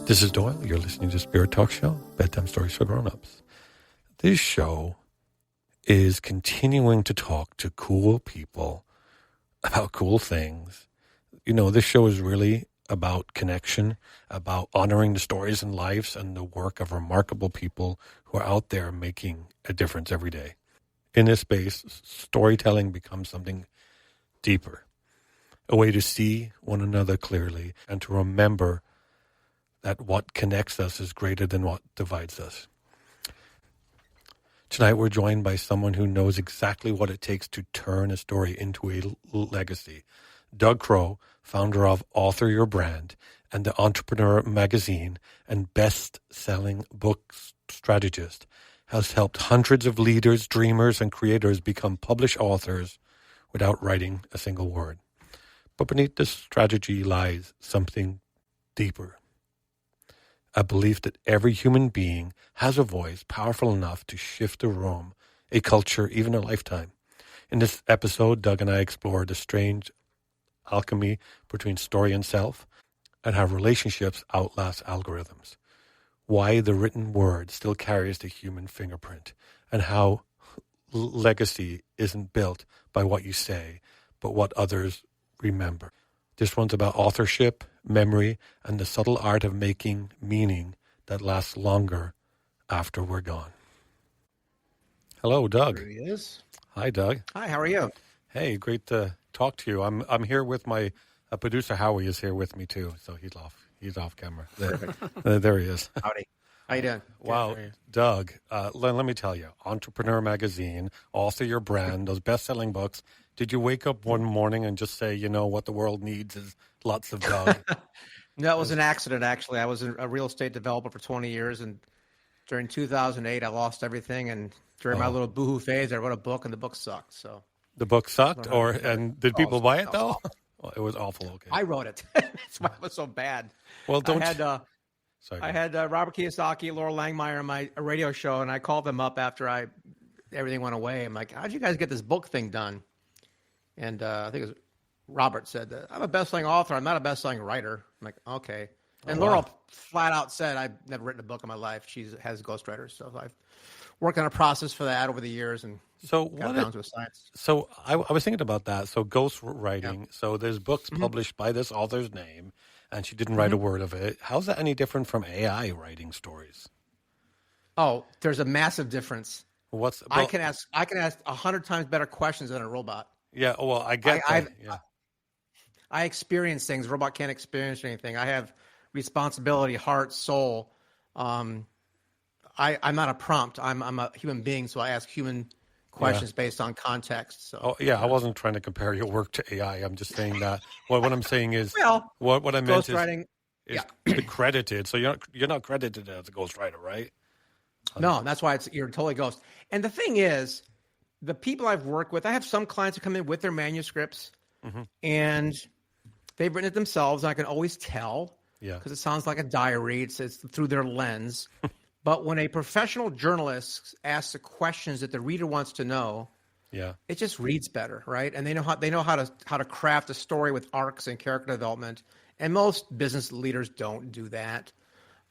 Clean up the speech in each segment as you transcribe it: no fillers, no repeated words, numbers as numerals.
This is Doyle. You're listening to Spirit Talk Show, Bedtime Stories for Grown-Ups. This show is continuing to talk to cool people about cool things. You know, this show is really about connection, about honoring the stories and lives and the work of remarkable people who are out there making a difference every day. In this space, storytelling becomes something deeper, a way to see one another clearly and to remember that what connects us is greater than what divides us. Tonight we're joined by someone who knows exactly what it takes to turn a story into a legacy. Doug Crowe, founder of Author Your Brand and the Entrepreneur magazine and best-selling book strategist, has helped hundreds of leaders, dreamers, and creators become published authors without writing a single word. But beneath this strategy lies something deeper. A belief that every human being has a voice powerful enough to shift a room, a culture, even a lifetime. In this episode, Doug and I explore the strange alchemy between story and self and how relationships outlast algorithms, why the written word still carries the human fingerprint, and how legacy isn't built by what you say, but what others remember. This one's about authorship, memory, and the subtle art of making meaning that lasts longer after we're gone. Hello, Doug. There he is. Hi, Doug. Hi, how are you? Hey, great to talk to you. I'm here with my producer. Howie is here with me too, so he's off camera. There he is. Howdy. How you doing? Wow, Doug. Let me tell you, Entrepreneur magazine, Author Your Brand, those best-selling books. Did you wake up one morning and just say, you know, what the world needs is lots of Doug? No, it was an accident, actually. I was a real estate developer for 20 years, and during 2008, I lost everything. And during my little boohoo phase, I wrote a book, and the book sucked. So the book sucked, and did people buy it though? Well, it was awful. Okay, I wrote it. That's why it was so bad. Well, don't. I had Robert Kiyosaki, Laura Langmeyer on my radio show, and I called them up after everything went away. I'm like, how'd you guys get this book thing done? And I think it was Robert said that I'm a best-selling author. I'm not a best-selling writer. I'm like, okay. And Laura flat out said, I've never written a book in my life. She has ghostwriters. So I've worked on a process for that over the years and got down to a science. So I was thinking about that. So ghostwriting. Yeah. So there's books published by this author's name, and she didn't write a word of it. How's that any different from AI writing stories? Oh, there's a massive difference. I can ask 100 times better questions than a robot. Yeah, well, I get that. I experience things. A robot can't experience anything. I have responsibility, heart, soul. I'm not a prompt. I'm a human being, so I ask human questions based on context. So, I wasn't trying to compare your work to AI. I'm just saying that what I'm saying is what I meant is credited. So you're not credited as a ghostwriter, right? No, that's why you're totally ghost. And the thing is, the people I've worked with, I have some clients who come in with their manuscripts and they've written it themselves. And I can always tell because it sounds like a diary. It's through their lens. But when a professional journalist asks the questions that the reader wants to know, it just reads better, right? And they know how to craft a story with arcs and character development. And most business leaders don't do that.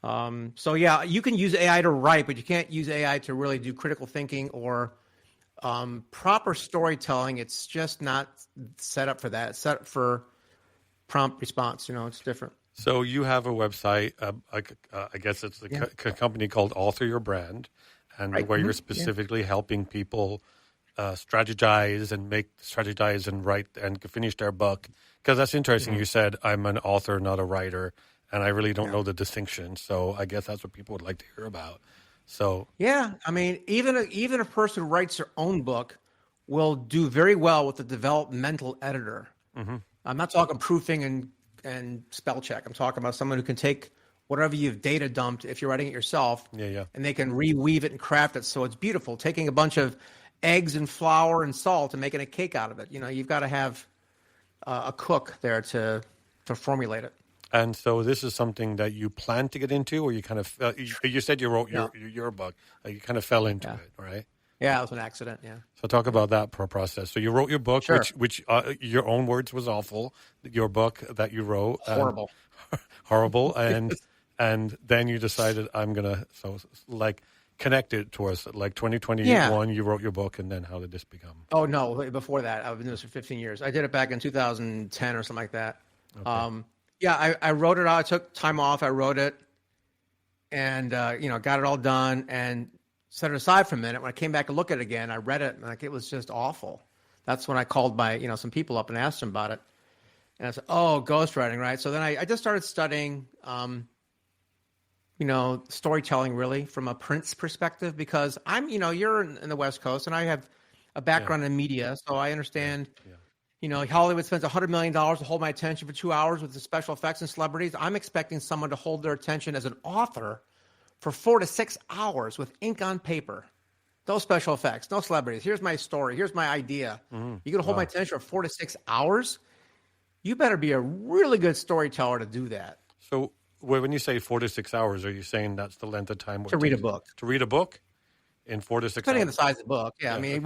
So you can use AI to write, but you can't use AI to really do critical thinking or proper storytelling. It's just not set up for that. It's set up for prompt response. It's different. So you have a website, I guess it's a company called Author Your Brand, and where you're specifically helping people strategize and write and finish their book. Because that's interesting. You said, I'm an author, not a writer, and I really don't know the distinction. So I guess that's what people would like to hear about. So I mean, even a person who writes their own book will do very well with a developmental editor. I'm not talking proofing and spell check. I'm talking about someone who can take whatever you've data dumped, if you're writing it yourself, and they can reweave it and craft it so it's beautiful. Taking a bunch of eggs and flour and salt and making a cake out of it. You've got to have a cook there to formulate it. And so this is something that you plan to get into, or you kind of you said you wrote your book. You kind of fell into it, right? Yeah, it was an accident. Yeah. So talk about that process. So you wrote your book, which your own words was awful. Your book that you wrote, horrible, horrible, and And then you decided like connect it to us. Like 2021, you wrote your book, and then how did this become? Oh, no, before that. I've been doing this for 15 years. I did it back in 2010 or something like that. Okay. I wrote it out. I took time off. I wrote it and, got it all done and set it aside for a minute. When I came back to look at it again, I read it, and like, it was just awful. That's when I called some people up and asked them about it. And I said, oh, ghostwriting, right? So then I just started studying, storytelling really from a Prince perspective, because you're in the West Coast and I have a background in media. So I understand, Hollywood spends $100 million to hold my attention for 2 hours with the special effects and celebrities. I'm expecting someone to hold their attention as an author for 4 to 6 hours with ink on paper. No special effects, no celebrities. Here's my story. Here's my idea. You're going to hold my attention for 4 to 6 hours? You better be a really good storyteller to do that. So when you say 4 to 6 hours, are you saying that's the length of time to read a book? To read a book in 4 to 6 Depending hours? on the size of the book. Yeah. I mean,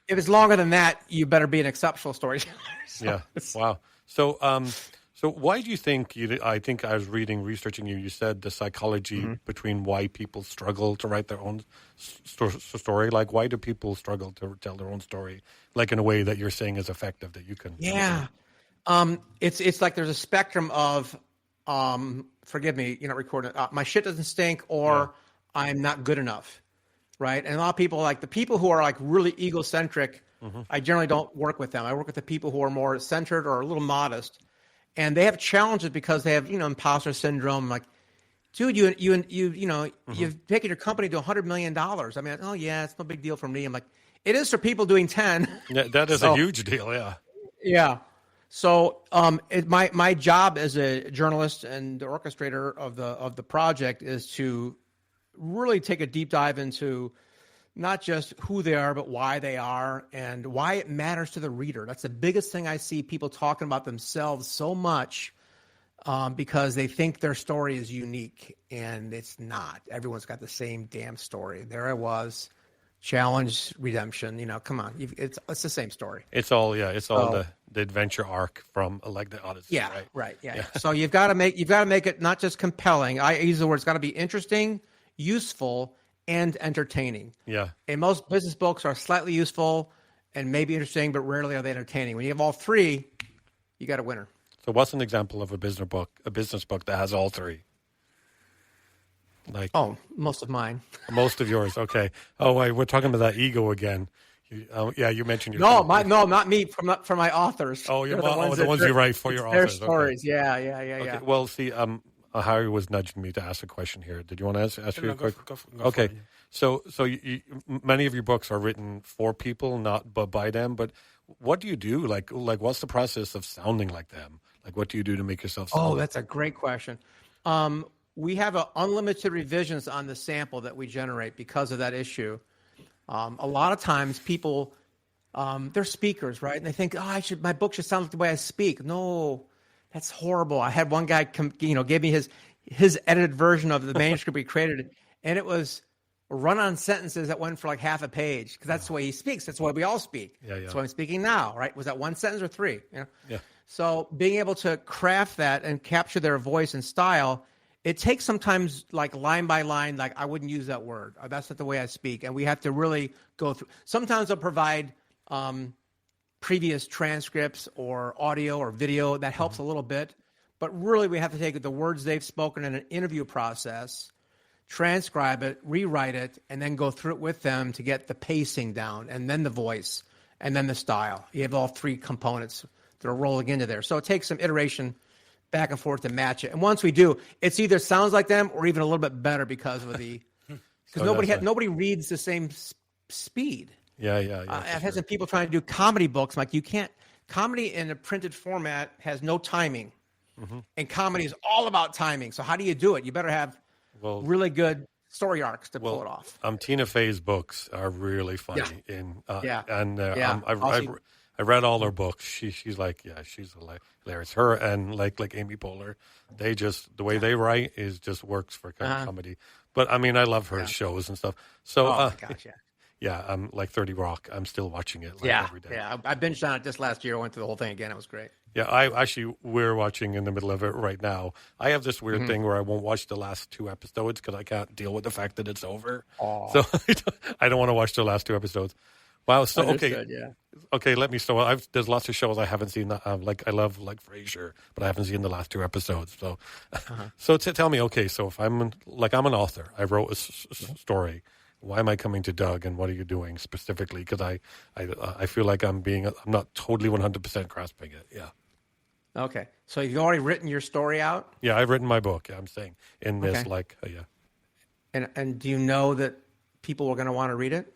if it's longer than that, you better be an exceptional storyteller. Wow. So why do you think I think I was researching you said the psychology between why people struggle to write their own story. Like, why do people struggle to tell their own story, like in a way that you're saying is effective, that you can? Yeah. It's like there's a spectrum of, forgive me, you're not recording, my shit doesn't stink, or I'm not good enough. Right. And a lot of people, like the people who are like really egocentric, I generally don't work with them. I work with the people who are more centered or a little modest. And they have challenges because they have, imposter syndrome. Like, dude, you've taken your company to $100 million. I mean, oh yeah, it's no big deal for me. I'm like, it is for people doing 10. Yeah, that is a huge deal. Yeah. Yeah. So, my job as a journalist and the orchestrator of the project is to really take a deep dive into not just who they are, but why they are and why it matters to the reader. That's the biggest thing I see people talking about themselves so much, because they think their story is unique, and it's not. Everyone's got the same damn story. There I was, challenge, redemption. Come on, it's the same story. It's all the adventure arc from like the Odyssey. Yeah, right. Yeah. So you've got to make it not just compelling. I use the word. It's got to be interesting, useful, and entertaining. Yeah. And most business books are slightly useful and maybe interesting, but rarely are they entertaining. When you have all three, you got a winner. So what's an example of a business book that has all three? Like, most of mine. Most of yours. Okay. Oh, wait, we're talking about that ego again. You mentioned your not me, from my authors. Oh, the ones you write for your authors. Their stories. Okay. Yeah. Okay. Well, see, Howie was nudging me to ask a question here. Did you want to ask me a quick? Go okay. For it, yeah. So many of your books are written for people, not by them. But what do you do? Like what's the process of sounding like them? Like, what do you do to make yourself sound? Oh, that's a great question. We have unlimited revisions on the sample that we generate because of that issue. A lot of times people, they're speakers, right? And they think, my book should sound like the way I speak. No, that's horrible. I had one guy gave me his edited version of the manuscript we created, and it was run-on sentences that went for like half a page, because that's the way he speaks. That's the way we all speak. Yeah. That's what I'm speaking now, right? Was that one sentence or three? Yeah. So being able to craft that and capture their voice and style, it takes sometimes like line by line, like I wouldn't use that word. Or that's not the way I speak. And we have to really go through. Sometimes I'll provide previous transcripts or audio or video. That helps a little bit. But really we have to take the words they've spoken in an interview process, transcribe it, rewrite it, and then go through it with them to get the pacing down, and then the voice, and then the style. You have all three components that are rolling into there. So it takes some iteration back and forth to match it. And once we do, it's either sounds like them or even a little bit better because of nobody reads the same speed. Yeah. I've had some people trying to do comedy books. Like, you can't, comedy in a printed format has no timing, and comedy is all about timing. So how do you do it? You better have really good story arcs to pull it off. Tina Fey's books are really funny. I read all her books. She's like, she's hilarious. Her and like Amy Poehler, they just, the way they write just works for comedy. But I mean, I love her shows and stuff. So, oh my gosh, yeah, I'm like 30 Rock. I'm still watching it every day. Yeah. I binged on it just last year. I went through the whole thing again. It was great. Yeah, we're watching in the middle of it right now. I have this weird thing where I won't watch the last two episodes because I can't deal with the fact that it's over. Oh, So I don't want to watch the last two episodes. Wow. So understood. Yeah. okay. Let me. So there's lots of shows I haven't seen. Like I love like Frasier, but I haven't seen the last two episodes. So, so tell me. Okay, so if I'm an author, I wrote a story. Why am I coming to Doug, and what are you doing specifically? Because I feel like I'm not totally 100% grasping it. Yeah. Okay. So you've already written your story out? Yeah, I've written my book. Yeah, I'm saying in this Okay. yeah. And do you know that people are going to want to read it?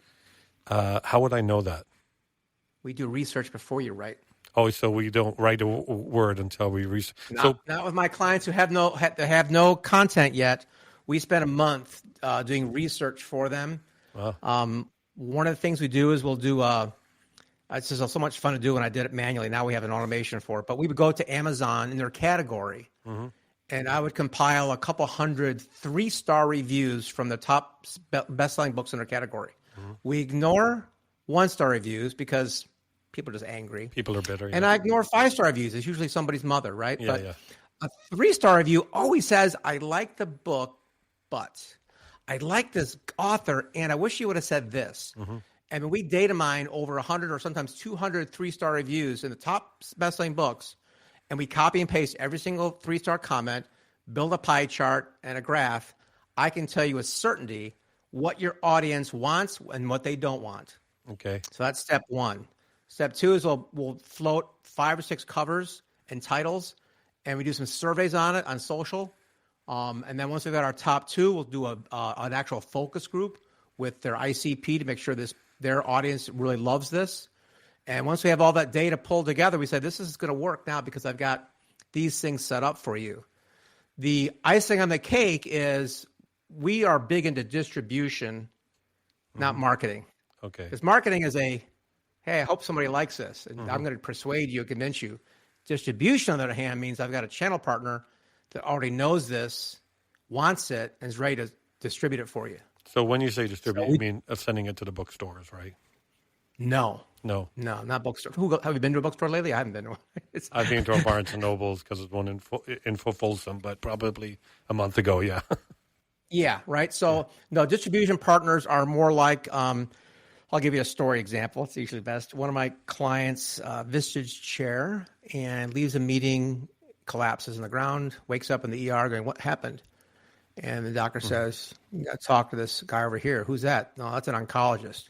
How would I know that? We do research before you write. Oh, so we don't write a word until we research. Not with my clients who have no content yet. We spend a month doing research for them. Wow. One of the things we do is we'll do. It's just so much fun to do when I did it manually. Now we have an automation for it. But we would go to Amazon in their category, and I would compile a couple hundred 3-star reviews from the top best-selling books in their category. We ignore 1-star reviews because people are just angry. People are bitter. And I ignore 5-star reviews. It's usually somebody's mother, right? Yeah, but yeah. a 3-star review always says, I like the book, but I like this author, and I wish you would have said this. And when we data mine over 100 or sometimes 200 3-star reviews in the top best-selling books, and we copy and paste every single 3-star comment, build a pie chart and a graph, I can tell you with certainty what your audience wants and what they don't want. Okay. So that's step one. Step two is we'll float 5 or 6 covers and titles, and we do some surveys on it on social. And then once we've got our top 2, we'll do an actual focus group with their ICP to make sure their audience really loves this. And once we have all that data pulled together, we say, this is going to work now because I've got these things set up for you. The icing on the cake is we are big into distribution, not marketing. Okay. Because marketing is hey, I hope somebody likes this, and I'm going to persuade you, convince you. Distribution, on the other hand, means I've got a channel partner that already knows this, wants it, and is ready to distribute it for you. So when you say distribute, you mean sending it to the bookstores, right? No, not bookstore. Have you been to a bookstore lately? I haven't been to one. I've been to a Barnes and Nobles because it's one in Folsom, but probably a month ago. Yeah. Yeah. Right. So no, distribution partners are more like. I'll give you a story example. It's usually best. One of my clients, Vistage chair, and leaves a meeting, collapses on the ground, wakes up in the ER going, what happened? And the doctor says, you got to talk to this guy over here. Who's that? No, that's an oncologist.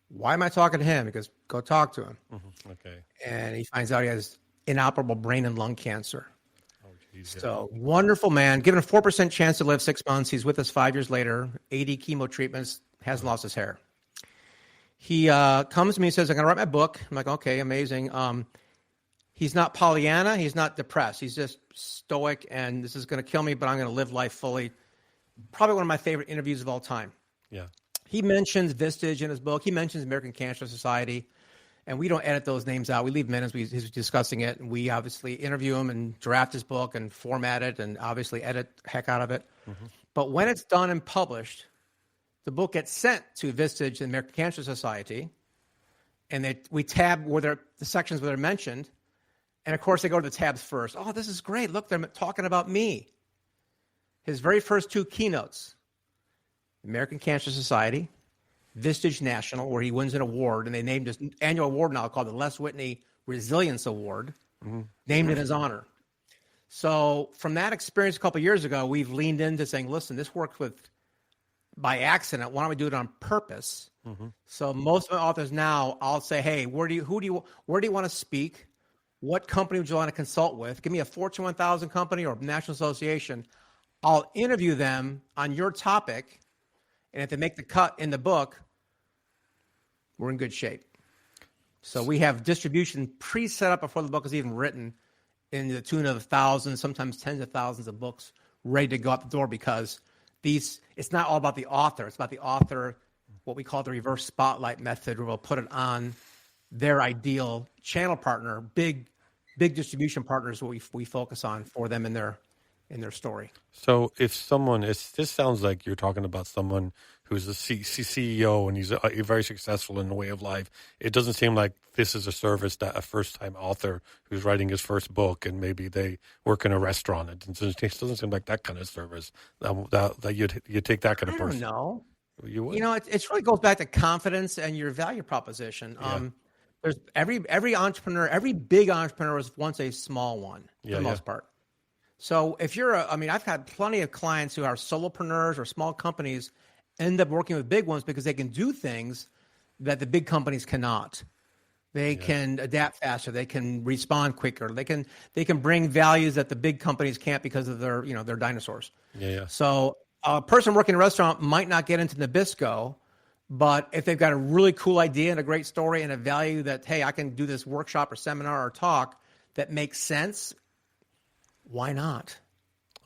Why am I talking to him? Because go talk to him. Okay. And he finds out he has inoperable brain and lung cancer. Oh, geez, So wonderful man, given a 4% chance to live 6 months. He's with us 5 years later, 80 chemo treatments, hasn't lost his hair. He comes to me and says, I'm going to write my book. I'm like, okay, amazing. He's not Pollyanna. He's not depressed. He's just stoic, and this is going to kill me, but I'm going to live life fully. Probably one of my favorite interviews of all time. Yeah. He mentions Vistage in his book. He mentions American Cancer Society, and we don't edit those names out. We leave them in as he's discussing it, and we obviously interview him and draft his book and format it and obviously edit the heck out of it. But when it's done and published, the book gets sent to Vistage and American Cancer Society, and we tab the sections where they're mentioned. And, of course, they go to the tabs first. Oh, this is great. Look, they're talking about me. His very first 2 keynotes, American Cancer Society, Vistage National, where he wins an award, and they named his annual award now called the Les Whitney Resilience Award, named in his honor. So from that experience a couple of years ago, we've leaned into saying, listen, this worked by accident. Why don't we do it on purpose? So most of my authors now, I'll say, hey, where do you want to speak? What company would you want to consult with? Give me a Fortune 1000 company or National Association. I'll interview them on your topic, and if they make the cut in the book, we're in good shape. So we have distribution pre-set up before the book is even written in the tune of thousands, sometimes tens of thousands of books ready to go out the door because it's not all about the author. It's about the author, what we call the reverse spotlight method, where we'll put it on their ideal channel partner, big distribution partners, what we focus on for them in their story. So if this sounds like you're talking about someone who's a CEO and he's very successful in the way of life. It doesn't seem like this is a service that a first-time author who's writing his first book and maybe they work in a restaurant. It doesn't seem like that kind of service that you'd take that kind of person. I don't know. You would? You know, it really goes back to confidence and your value proposition. Yeah. There's every entrepreneur, every big entrepreneur was once a small one for the most part. So if you're I've had plenty of clients who are solopreneurs or small companies end up working with big ones because they can do things that the big companies cannot. They can adapt faster. They can respond quicker. They can bring values that the big companies can't because of their dinosaurs. Yeah. So a person working in a restaurant might not get into Nabisco, but if they've got a really cool idea and a great story and a value that, hey, I can do this workshop or seminar or talk that makes sense, why not?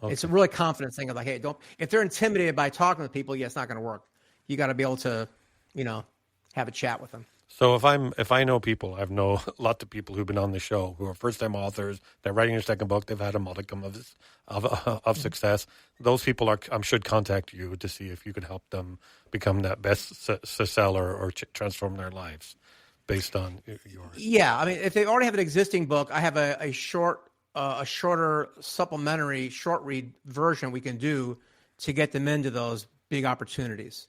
Okay. It's a really confidence thing of like, hey, if they're intimidated by talking to people, it's not going to work. You got to be able to, have a chat with them. So if I know people, I've known lots of people who've been on the show who are first-time authors. They're writing their second book. They've had a modicum of success. Those people should contact you to see if you could help them become that best seller or transform their lives based on yours. Yeah, if they already have an existing book, I have a shorter supplementary short read version we can do to get them into those big opportunities.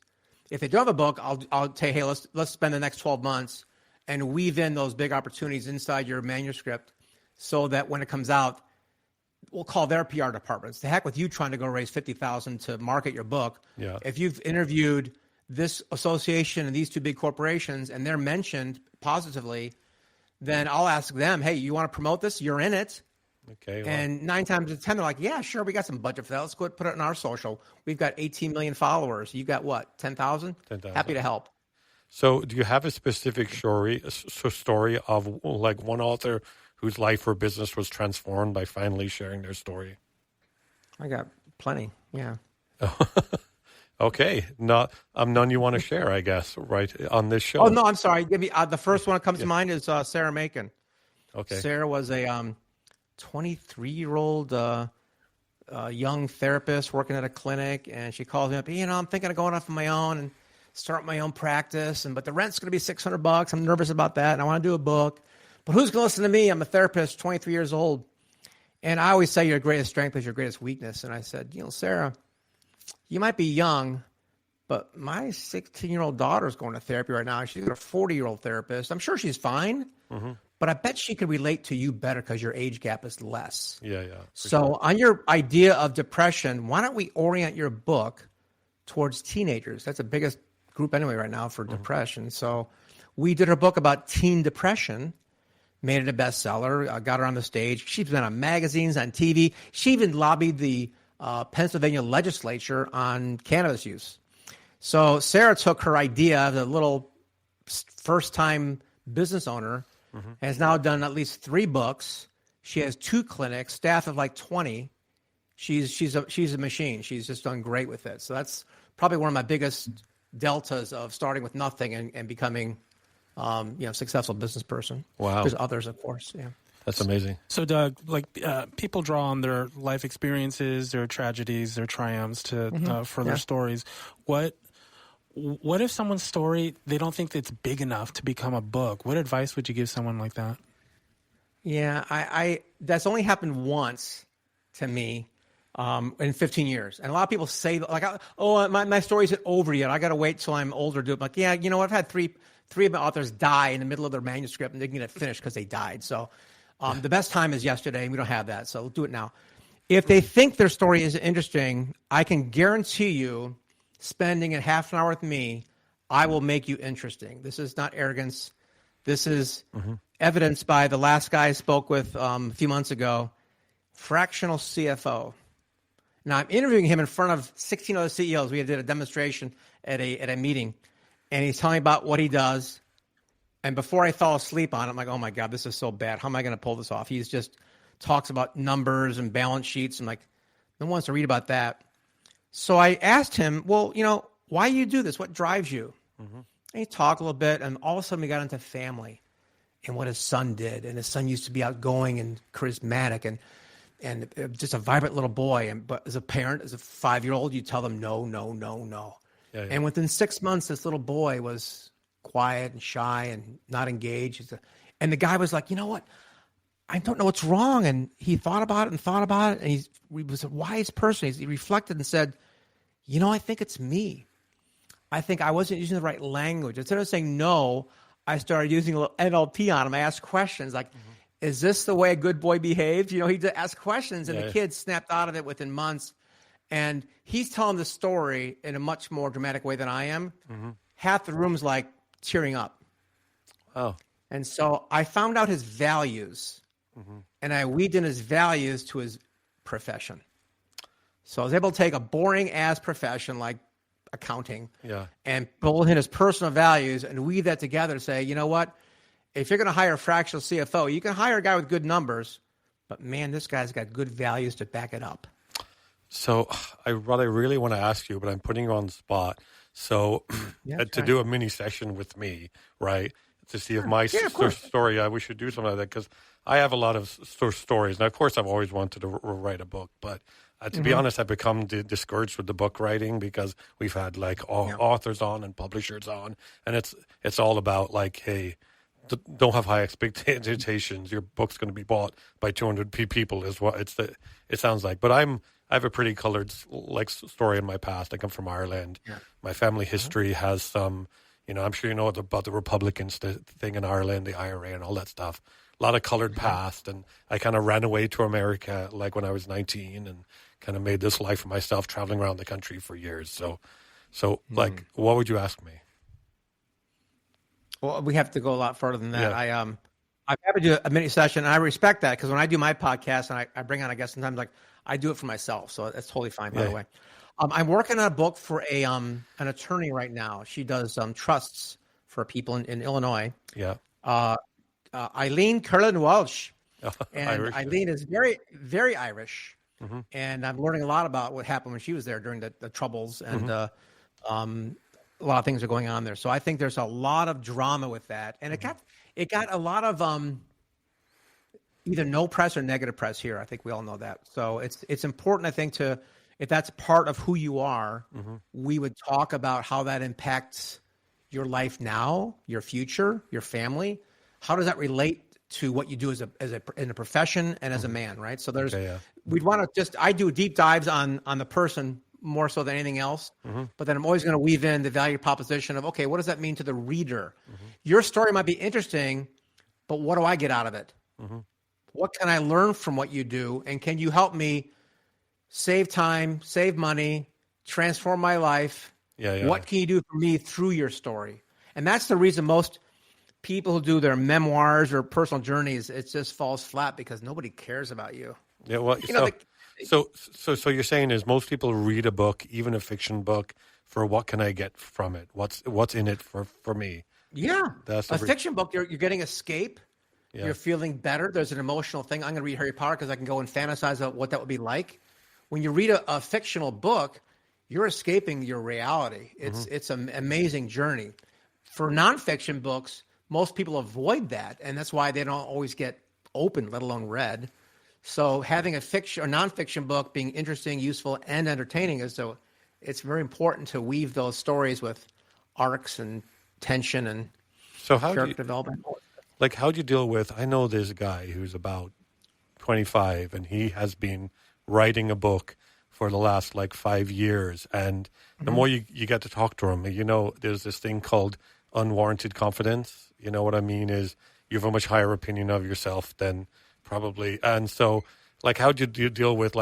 If they don't have a book, I'll say, hey, let's spend the next 12 months and weave in those big opportunities inside your manuscript so that when it comes out, we'll call their PR departments. The heck with you trying to go raise $50,000 to market your book. Yeah. If you've interviewed this association and these two big corporations and they're mentioned positively, then I'll ask them, hey, you want to promote this? You're in it. Okay. Well. And 9 times out of 10, they're like, yeah, sure, we got some budget for that. Let's go put it in our social. We've got 18 million followers. You got what, 10,000? 10,000. Happy to help. So do you have a specific story of like one author whose life or business was transformed by finally sharing their story? I got plenty, yeah. Okay. None you want to share, I guess, right, on this show. Oh, no, I'm sorry. Give me the first one that comes to mind is Sarah Macon. Okay. Sarah was a 23-year-old young therapist working at a clinic, and she calls me up, I'm thinking of going off on my own and start my own practice, but the rent's going to be $600. I'm nervous about that, and I want to do a book. But who's going to listen to me? I'm a therapist, 23 years old. And I always say your greatest strength is your greatest weakness. And I said, Sarah, you might be young, but my 16-year-old daughter is going to therapy right now. She's got a 40-year-old therapist. I'm sure she's fine. Mm-hmm. But I bet she could relate to you better because your age gap is less. Yeah. So on your idea of depression, why don't we orient your book towards teenagers? That's the biggest group anyway right now for depression. So we did her book about teen depression, made it a bestseller, got her on the stage. She's been on magazines, on TV. She even lobbied the Pennsylvania legislature on cannabis use. So Sarah took her idea, the little first-time business owner, has now done at least 3 books. She has 2 clinics, staff of like 20. She's a machine. She's just done great with it. So that's probably one of my biggest deltas of starting with nothing and becoming, successful business person. Wow. There's others, of course. Yeah. That's amazing. So, Doug, people draw on their life experiences, their tragedies, their triumphs for their stories. What if someone's story, they don't think it's big enough to become a book? What advice would you give someone like that? Yeah, I that's only happened once to me in 15 years. And a lot of people say, my story isn't over yet. I got to wait till I'm older to do it. I'm like, yeah, I've had three of my authors die in the middle of their manuscript and they can get it finished because they died. So the best time is yesterday, and we don't have that. So we'll do it now. If they think their story is interesting, I can guarantee you, spending a half an hour with me, I will make you interesting. This is not arrogance. This is evidenced by the last guy I spoke with a few months ago, fractional CFO. Now I'm interviewing him in front of 16 other CEOs. We did a demonstration at a meeting, and he's telling me about what he does. And before I fell asleep on it, I'm like, oh my God, this is so bad. How am I going to pull this off? He's just talks about numbers and balance sheets. I'm like, no one wants to read about that. So I asked him, well, why do you do this? What drives you? And he talked a little bit, and all of a sudden we got into family and what his son did. And his son used to be outgoing and charismatic and just a vibrant little boy. But as a parent, as a 5-year-old, you tell them no. Yeah. And within 6 months, this little boy was quiet and shy and not engaged. And the guy was like, you know what? I don't know what's wrong. And he thought about it. And he was a wise person. He reflected and said, you know, I think it's me. I think I wasn't using the right language. Instead of saying no, I started using a little NLP on him. I asked questions like, is this the way a good boy behaves? You know, he asked questions, and the kid snapped out of it within months. And he's telling the story in a much more dramatic way than I am. Half the room's like tearing up. Oh. And so I found out his values, and I weaved in his values to his profession. So I was able to take a boring ass profession like accounting and pull in his personal values and weave that together to say, you know what? If you're going to hire a fractional CFO, you can hire a guy with good numbers, but man, this guy's got good values to back it up. So what I really want to ask you, but I'm putting you on the spot. So to do a mini session with me, right? To see if my story, we should do something like that, because I have a lot of stories. Now, of course, I've always wanted to write a book, but to be honest, I've become discouraged with the book writing, because we've had like authors on and publishers on, and it's all about like, hey, don't have high expectations. Your book's going to be bought by 200 people is what it sounds like. But I have a pretty colored like story in my past. I come from Ireland. Yeah. My family history has some, you know, I'm sure you know about the Republicans thing in Ireland, the IRA and all that stuff. A lot of colored past, and I kind of ran away to America like when I was 19 and kind of made this life for myself, traveling around the country for years. So like, what would you ask me? Well, we have to go a lot further than that. Yeah. I'm happy to do a mini session, and I respect that, because when I do my podcast and I bring on, I guess sometimes like I do it for myself, so that's totally fine. By the way, I'm working on a book for an attorney right now. She does trusts for people in Illinois. Yeah. Eileen Curlin Walsh, and Irish, Eileen is very, very Irish, and I'm learning a lot about what happened when she was there during the Troubles, and a lot of things are going on there. So I think there's a lot of drama with that, and it got a lot of either no press or negative press here. I think we all know that. So it's important, I think, if that's part of who you are, we would talk about how that impacts your life now, your future, your family. How does that relate to what you do in a profession and as a man, right? So we'd want to I do deep dives on the person more so than anything else, but then I'm always going to weave in the value proposition of, okay, what does that mean to the reader? Your story might be interesting, but what do I get out of it? What can I learn from what you do? And can you help me save time, save money, transform my life? What can you do for me through your story? And that's the reason most people who do their memoirs or personal journeys, it just falls flat, because nobody cares about you. Yeah, well, so you're saying is most people read a book, even a fiction book, for what can I get from it? What's in it for me? Yeah, that's a fiction book. You're getting escape. Yeah. You're feeling better. There's an emotional thing. I'm going to read Harry Potter because I can go and fantasize about what that would be like. When you read a fictional book, you're escaping your reality. It's an amazing journey. For nonfiction books, most people avoid that, and that's why they don't always get opened, let alone read. So having a fiction or nonfiction book being interesting, useful, and entertaining it's very important to weave those stories with arcs and tension and character development. Like, how do you deal with? I know this guy who's about 25, and he has been writing a book for the last 5 years, and the more you get to talk to him, there's this thing called unwarranted confidence. You know what I mean? Is you have a much higher opinion of yourself than probably. And so, how do you deal with,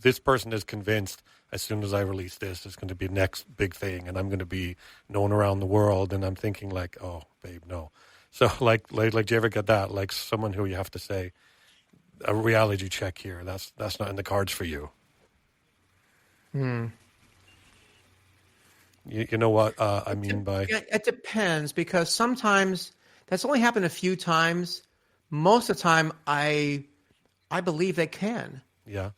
this person is convinced as soon as I release this, it's going to be the next big thing, and I'm going to be known around the world. And I'm thinking oh, babe, no. So, do you ever get that? Someone who you have to say, a reality check here. That's not in the cards for you. You know what I mean by? It depends, because sometimes that's only happened a few times. Most of the time, I believe they can. Yeah.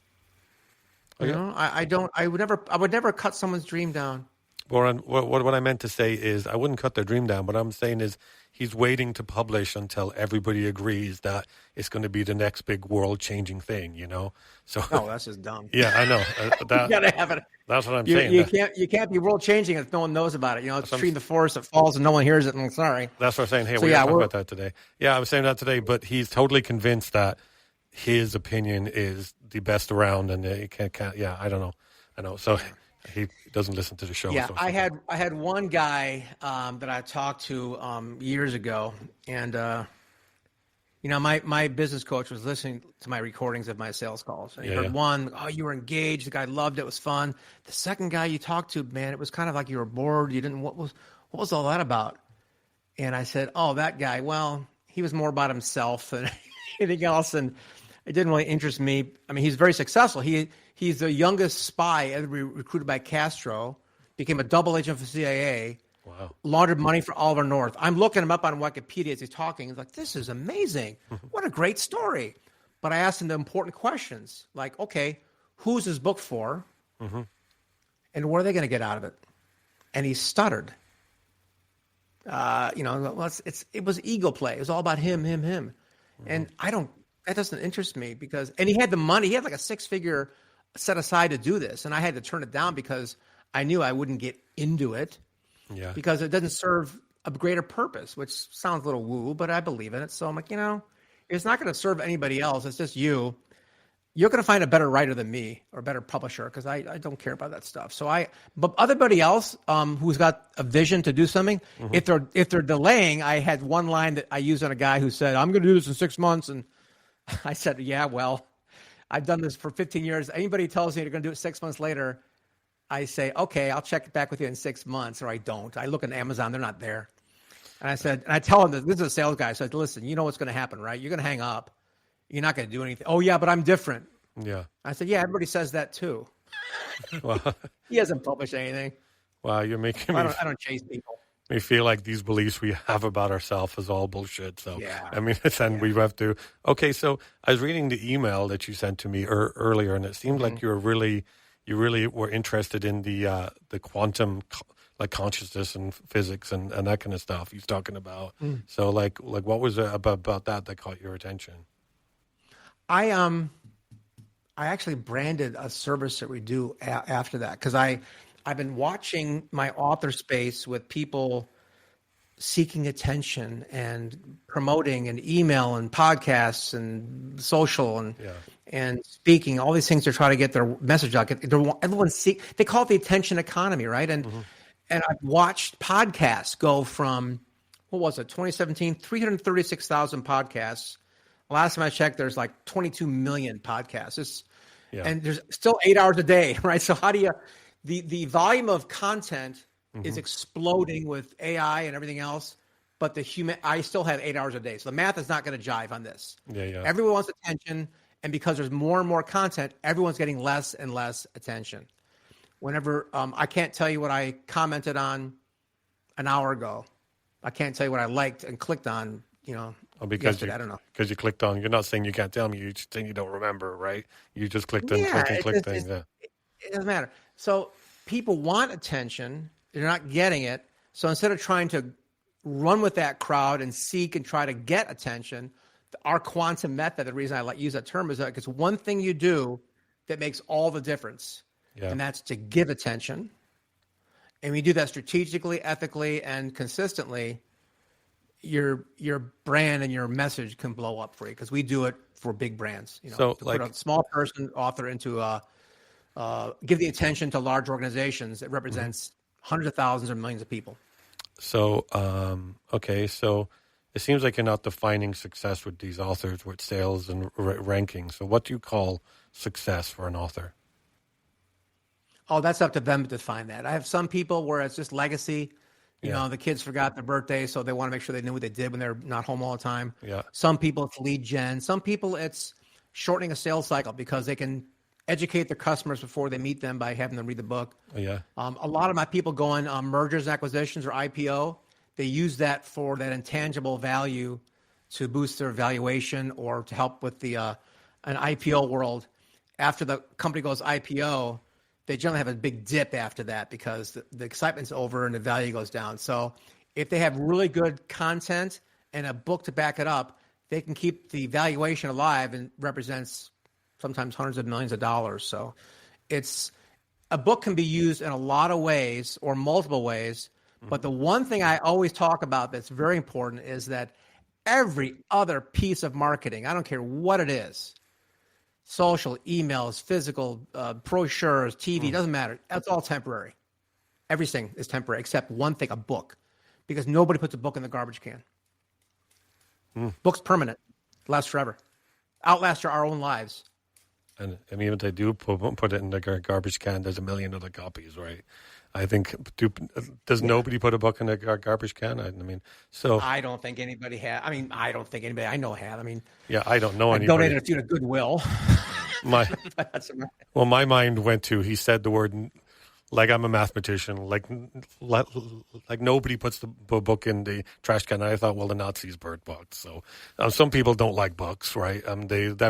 I would never cut someone's dream down. What I meant to say is I wouldn't cut their dream down. What I'm saying is he's waiting to publish until everybody agrees that it's going to be the next big world-changing thing, you know? So No, that's just dumb. yeah, I know. You gotta have it. That's what I'm saying. You can't be world-changing if no one knows about it. You know, it's a tree in the forest that falls and no one hears it, and sorry. That's what I'm saying. Hey, we're talking about that today. Yeah, I was saying that today, but he's totally convinced that his opinion is the best around, and he can't. Yeah, I don't know. I know. So he doesn't listen to the show. Yeah, so I had one guy that I talked to years ago, and you know, my business coach was listening to my recordings of my sales calls. And he heard one, oh, you were engaged. The guy loved it. It was fun. The second guy you talked to, man, it was kind of like you were bored. You didn't. What was all that about? And I said, oh, that guy. Well, he was more about himself than anything else, and it didn't really interest me. I mean, he's very successful. He's the youngest spy ever recruited by Castro, became a double agent for CIA, laundered money for Oliver North. I'm looking him up on Wikipedia as he's talking. It's like, this is amazing. What a great story. But I asked him the important questions, like, okay, who's his book for? And what are they going to get out of it? And he stuttered. You know, it was ego play. It was all about him. And that doesn't interest me because, and he had the money. He had like a 6-figure set aside to do this. And I had to turn it down because I knew I wouldn't get into it because it doesn't serve a greater purpose, which sounds a little woo, but I believe in it. So I'm like, you know, it's not going to serve anybody else. It's just you. You're going to find a better writer than me or a better publisher because I don't care about that stuff. So but everybody else who's got a vision to do something, if they're delaying, I had one line that I used on a guy who said, I'm going to do this in 6 months. And I said, yeah, well, I've done this for 15 years. Anybody tells me they're going to do it 6 months later, I say, okay, I'll check back with you in 6 months, or I don't. I look at Amazon, they're not there. And I tell him this is a sales guy. So I said, listen, you know what's going to happen, right? You're going to hang up. You're not going to do anything. Oh, yeah, but I'm different. Yeah. I said, yeah, everybody says that too. Well, he hasn't published anything. Wow, you're making me. I don't chase people. We feel like these beliefs we have about ourselves is all bullshit. So, I mean, we have to. Okay, so I was reading the email that you sent to me earlier, and it seemed like you really were interested in the quantum, like consciousness and physics and that kind of stuff he's talking about. So, like what was it about that caught your attention? I actually branded a service that we do after that because I've been watching my author space with people seeking attention and promoting and email and podcasts and social and speaking, all these things to try to get their message out. They call it the attention economy, right? And I've watched podcasts go from, 2017, 336,000 podcasts. Last time I checked, there's like 22 million podcasts. And there's still 8 hours a day, right? So how do you... The volume of content is exploding with AI and everything else, but I still have 8 hours a day. So the math is not going to jive on this. Everyone wants attention, and because there's more and more content, everyone's getting less and less attention. Whenever I can't tell you what I commented on an hour ago. I can't tell you what I liked and clicked on, because yesterday. I don't know. Because you clicked on, you're not saying you can't tell me, you're just saying you don't remember, right? You just clicked and clicked things. It doesn't matter. So people want attention. They're not getting it. So instead of trying to run with that crowd and seek and try to get attention, our quantum method, the reason I use that term is that it's one thing you do that makes all the difference. And that's to give attention. And we do that strategically, ethically, and consistently. Your brand and your message can blow up for you because we do it for big brands. So put a small person author into give the attention to large organizations that represents hundreds of thousands or millions of people. So, okay. So it seems like you're not defining success with these authors with sales and rankings. So what do you call success for an author? Oh, that's up to them to define that. I have some people where it's just legacy. You know, the kids forgot their birthday, so they want to make sure they knew what they did when they're not home all the time. Some people, it's lead gen. Some people, it's shortening a sales cycle because they can educate their customers before they meet them by having them read the book. A lot of my people go on mergers and acquisitions or IPO. They use that for that intangible value to boost their valuation or to help with the an IPO world. After the company goes IPO, they generally have a big dip after that because the excitement's over and the value goes down. So if they have really good content and a book to back it up, they can keep the valuation alive and represents sometimes hundreds of millions of dollars. So a book can be used in a lot of ways or multiple ways. But the one thing I always talk about that's very important is that every other piece of marketing, I don't care what it is, social, emails, physical, brochures, TV, doesn't matter. That's all temporary. Everything is temporary except one thing, a book, because nobody puts a book in the garbage can. Book's permanent, lasts forever, outlasts our own lives. And I mean, if they do put it in the garbage can, there's a million other copies, right? I think, does nobody put a book in a garbage can? I mean, so. I don't think anybody has. I mean, I don't think anybody I know have. I mean. Yeah, I don't know I anybody. donated a few to Goodwill. My mind went to, he said the word, like I'm a mathematician, like nobody puts the book in the trash can. And I thought, well, the Nazis burnt books. So some people don't like books, right?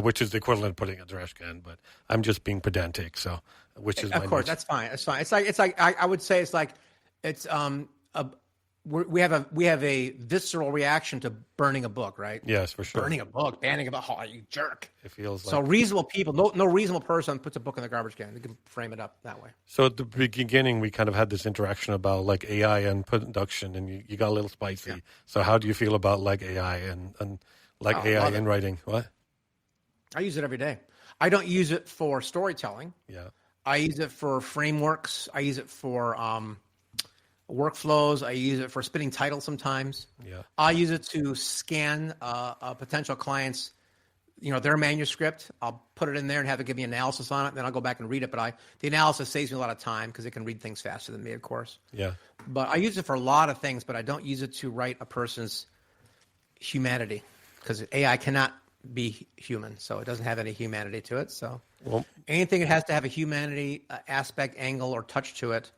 Which is the equivalent of putting in a trash can. But I'm just being pedantic, so which is of course that's fine. It's fine. It's like I would say we have a visceral reaction to burning a book, right? Yes, for sure. Burning a book, banning a book. Oh, you jerk! It feels so like... reasonable people. No reasonable person puts a book in the garbage can. They can frame it up that way. So at the beginning, we kind of had this interaction about like AI and production, and you got a little spicy. Yeah. So how do you feel about like AI and AI in writing? What? I use it every day. I don't use it for storytelling. Yeah. I use it for frameworks. I use it for workflows. I use it for spinning titles sometimes. Yeah. I use it to scan a potential client's, their manuscript. I'll put it in there and have it give me analysis on it. Then I'll go back and read it. But the analysis saves me a lot of time because it can read things faster than me, of course. Yeah. But I use it for a lot of things, but I don't use it to write a person's humanity because AI cannot be human, so it doesn't have any humanity to it. So anything that has to have a humanity aspect, angle, or touch to it,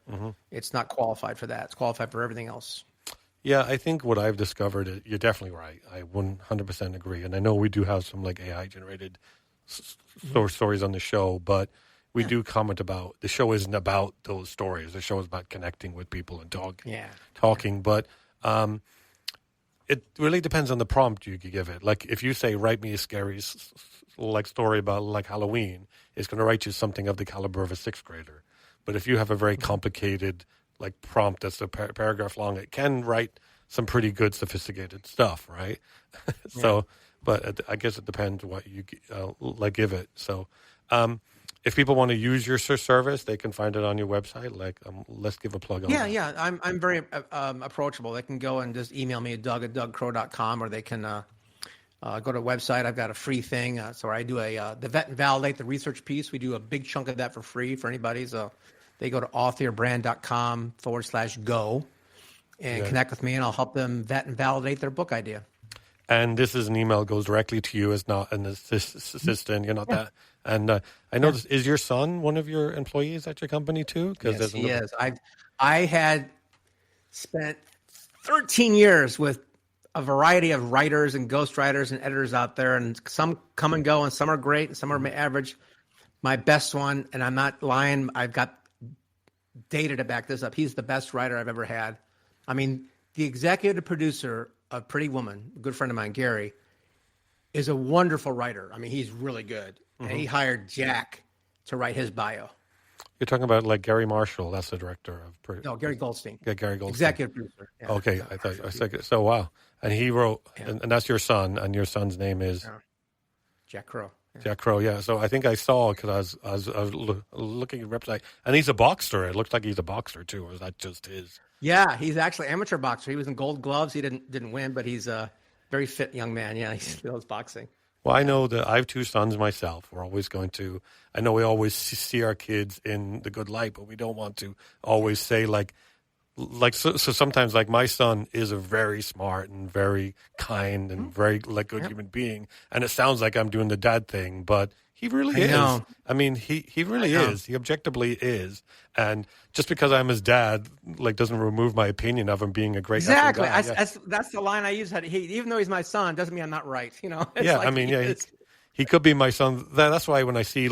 it's not qualified for that. It's qualified for everything else. Yeah, I think what I've discovered, you're definitely right. I 100% agree. And I know we do have some like AI-generated stories on the show, but we do comment about, the show isn't about those stories. The show is about connecting with people and talking. But it really depends on the prompt you give it. Like if you say, write me a scary story about like Halloween, it's going to write you something of the caliber of a sixth grader. But if you have a very complicated like prompt that's a paragraph long, it can write some pretty good sophisticated stuff, right? So, but I guess it depends what you give it. So if people want to use your service, they can find it on your website. Like, let's give a plug on that. Yeah. I'm very approachable. They can go and just email me at doug@dougcrowe.com, or they can go to a website. I've got a free thing. So I do the vet and validate the research piece. We do a big chunk of that for free for anybody. So they go to authorbrand.com/go and connect with me, and I'll help them vet and validate their book idea. And this is an email goes directly to you as not an assistant. You're not that. And I know is your son one of your employees at your company too? Yes, he is. I had spent 13 years with a variety of writers and ghostwriters and editors out there, and some come and go, and some are great, and some are average. My best one, and I'm not lying, I've got data to back this up. He's the best writer I've ever had. I mean, the executive producer of Pretty Woman, a good friend of mine, Gary, is a wonderful writer. I mean, he's really good. And he hired Jack to write his bio. You're talking about like Gary Marshall. That's the director of Pretty. No, Gary Goldstein. Yeah, Gary Goldstein. Executive producer. Yeah. Okay, I thought so. Wow. And he wrote, and that's your son, and your son's name is Jack Crowe. Yeah. Jack Crowe, yeah. So I think I saw because I was looking at the website, and he's a boxer. It looks like he's a boxer too, or is that just his? Yeah, he's actually an amateur boxer. He was in Gold Gloves. He didn't win, but he's a very fit young man. Yeah, he loves boxing. Well, I know that I have two sons myself. We're always going to. I know we always see our kids in the good light, but we don't want to always say so sometimes like my son is a very smart and very kind and very good human being, and it sounds like I'm doing the dad thing, but he really is. Know. I mean, he really is. He objectively is, and just because I'm his dad doesn't remove my opinion of him being a great guy. That's the line I use. Even though he's my son, doesn't mean I'm not right. He could be my son. That's why when I see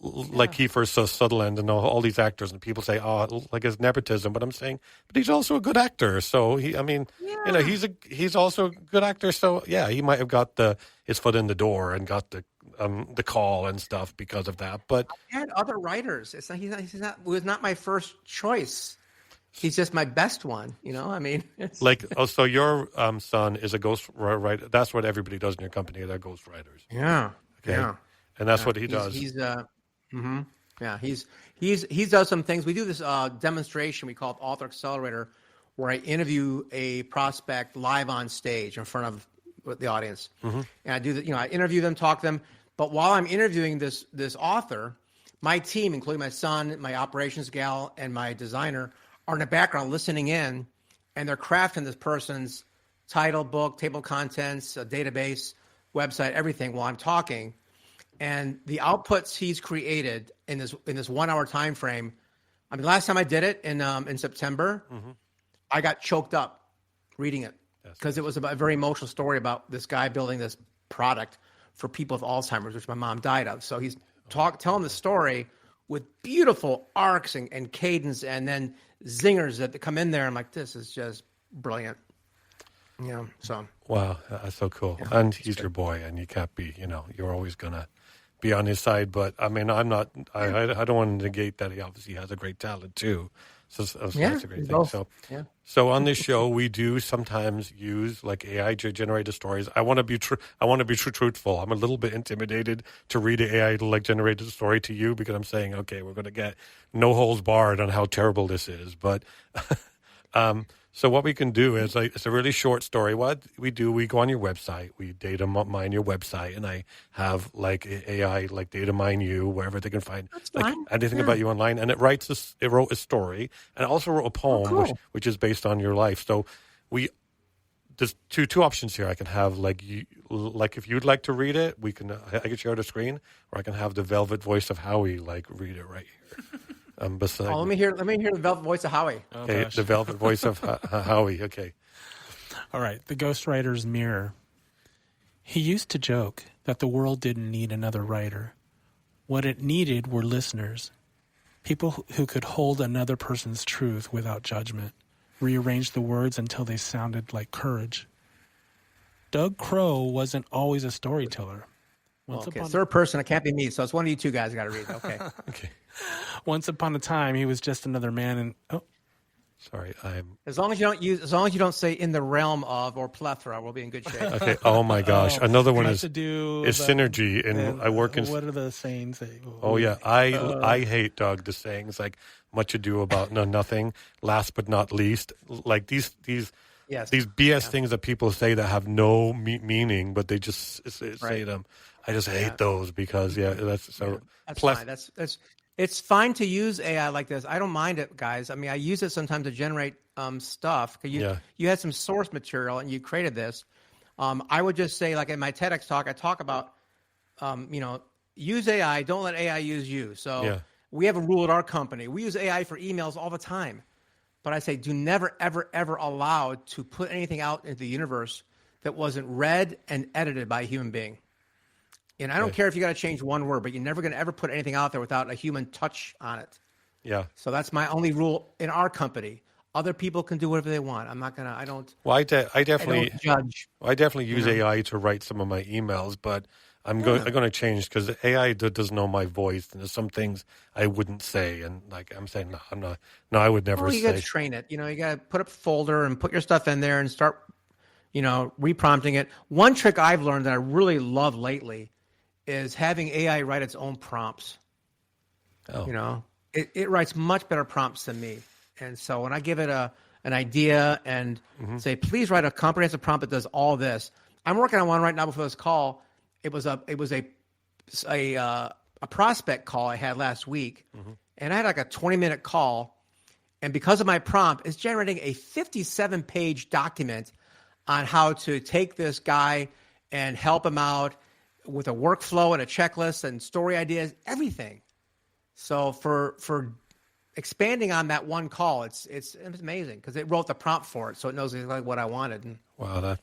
like Kiefer Sutherland and all these actors, and people say, "Oh, like it's nepotism," but I'm saying, but he's also a good actor. So he's also a good actor. So yeah, he might have got his foot in the door and got the call and stuff because of that. But I had other writers. It was not my first choice. He's just my best one. I mean, it's... so your son is a ghost writer. That's what everybody does in your company. They're ghost writers. Yeah. Okay. Yeah. And that's what he does. He does some things. We do this demonstration we call it Author Accelerator, where I interview a prospect live on stage in front of the audience, and I do that. I interview them, talk to them. But while I'm interviewing this author, my team, including my son, my operations gal, and my designer, are in the background listening in, and they're crafting this person's title, book, table of contents, a database, website, everything while I'm talking. And the outputs he's created in this 1 hour time frame. I mean, last time I did it in September, I got choked up reading it because it was about a very emotional story about this guy building this product for people with Alzheimer's, which my mom died of. So he's telling the story with beautiful arcs and cadence, and then zingers that come in there. I'm like, this is just brilliant. So wow, that's so cool. Yeah, and he's your boy, and you can't be, you're always gonna be on his side. But I mean, I'm not. I don't want to negate that he obviously has a great talent too. So that's a great thing. So on this show, we do sometimes use like AI generated stories. I want to be truthful. I'm a little bit intimidated to read an AI generated story to you because I'm saying, okay, we're going to get no holes barred on how terrible this is. But so what we can do is it's a really short story. What we do, we go on your website, we data mine your website, and I have like AI data mine you wherever they can find anything about you online. And it wrote a story, and it also wrote a poem, which is based on your life. So there's two options here. I can have if you'd like to read it, I can share the screen, or I can have the velvet voice of Howie read it right here. Let me hear the velvet voice of Howie. Okay, the velvet voice of Howie. Okay. All right, the ghostwriter's mirror. He used to joke that the world didn't need another writer. What it needed were listeners, people who could hold another person's truth without judgment, rearrange the words until they sounded like courage. Doug Crowe wasn't always a storyteller. Third person, it can't be me, so it's one of you two guys got to read. Okay. Okay. Once upon a time, he was just another man, and sorry, as long as you don't say in the realm of or plethora, we'll be in good shape. Okay. Oh my gosh, another one is synergy, and I work in. What are the sayings? Oh yeah, I hate Doug. The sayings like much ado about nothing, last but not least, like these BS things that people say that have no meaning, but they just say them. I just hate those because that's so. That's fine. It's fine to use AI like this. I don't mind it, guys. I mean, I use it sometimes to generate stuff. You had some source material and you created this. I would just say, like in my TEDx talk, I talk about, use AI. Don't let AI use you. So we have a rule at our company. We use AI for emails all the time. But I say, do never, ever, ever allow to put anything out into the universe that wasn't read and edited by a human being. And I don't care if you got to change one word, but you're never going to ever put anything out there without a human touch on it. Yeah. So that's my only rule in our company. Other people can do whatever they want. I'm not going to, I don't. Well, I definitely judge. I definitely use AI to write some of my emails, but I'm going to change because AI does know my voice, and there's some things I wouldn't say, and like I'm saying, no, I'm not. No, I would never say. You got to train it. You got to put up a folder and put your stuff in there and start, reprompting it. One trick I've learned that I really love lately is having AI write its own prompts. Oh. It writes much better prompts than me, and so when I give it an idea and say, please write a comprehensive prompt that does all this. I'm working on one right now before this call. It was a prospect call I had last week, and I had like a 20-minute call, and because of my prompt, it's generating a 57-page document on how to take this guy and help him out with a workflow and a checklist and story ideas, everything. So for expanding on that one call, it's amazing because it wrote the prompt for it, so it knows exactly what I wanted. And, wow,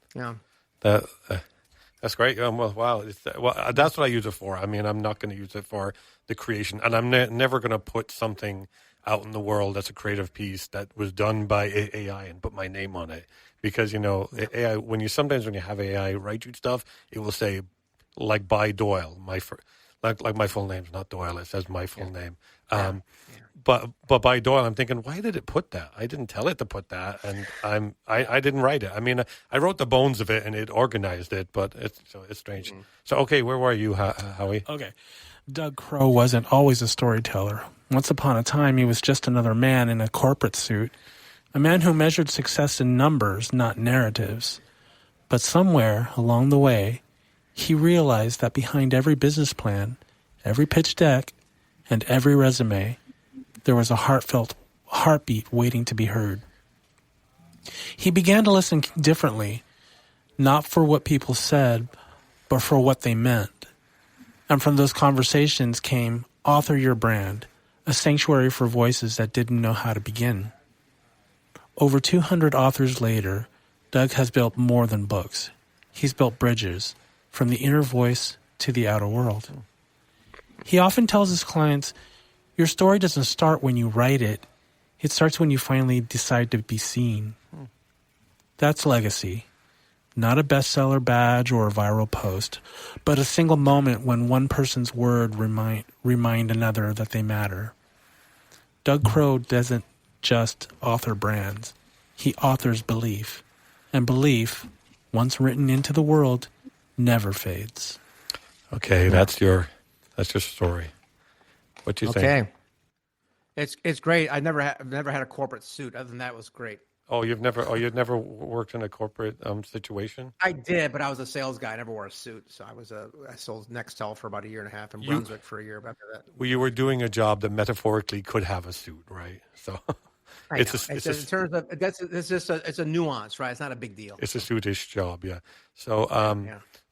that's great. Wow, that's what I use it for. I mean, I'm not going to use it for the creation. And I'm never going to put something out in the world that's a creative piece that was done by AI and put my name on it. Because, AI, when you have AI write you stuff, it will say, like, by Doyle, like my full name's not Doyle, it says my full name. But by Doyle, I'm thinking, why did it put that? I didn't tell it to put that, and I didn't write it. I mean, I wrote the bones of it and it organized it, but it's strange. So okay, where were you, Howie? Okay, Doug Crowe wasn't always a storyteller. Once upon a time, he was just another man in a corporate suit, a man who measured success in numbers, not narratives. But somewhere along the way, he realized that behind every business plan, every pitch deck, and every resume, there was a heartfelt heartbeat waiting to be heard. He began to listen differently, not for what people said, but for what they meant. And from those conversations came Author Your Brand, a sanctuary for voices that didn't know how to begin. Over 200 authors later, Doug has built more than books. He's built bridges from the inner voice to the outer world. He often tells his clients, your story doesn't start when you write it. It starts when you finally decide to be seen. That's legacy. Not a bestseller badge or a viral post, but a single moment when one person's word remind another that they matter. Doug Crowe doesn't just author brands. He authors belief. And belief, once written into the world, never fades. Okay, that's your story. What do you think? Okay, it's great. I've never had a corporate suit. Other than that, it was great. You'd never worked in a corporate situation? I did, but I was a sales guy. I never wore a suit, so I sold Nextel for about a year and a half, and Brunswick for a year after that. Well, you were doing a job that metaphorically could have a suit, right? So it's a nuance, right? It's not a big deal. It's a suitish job, yeah. So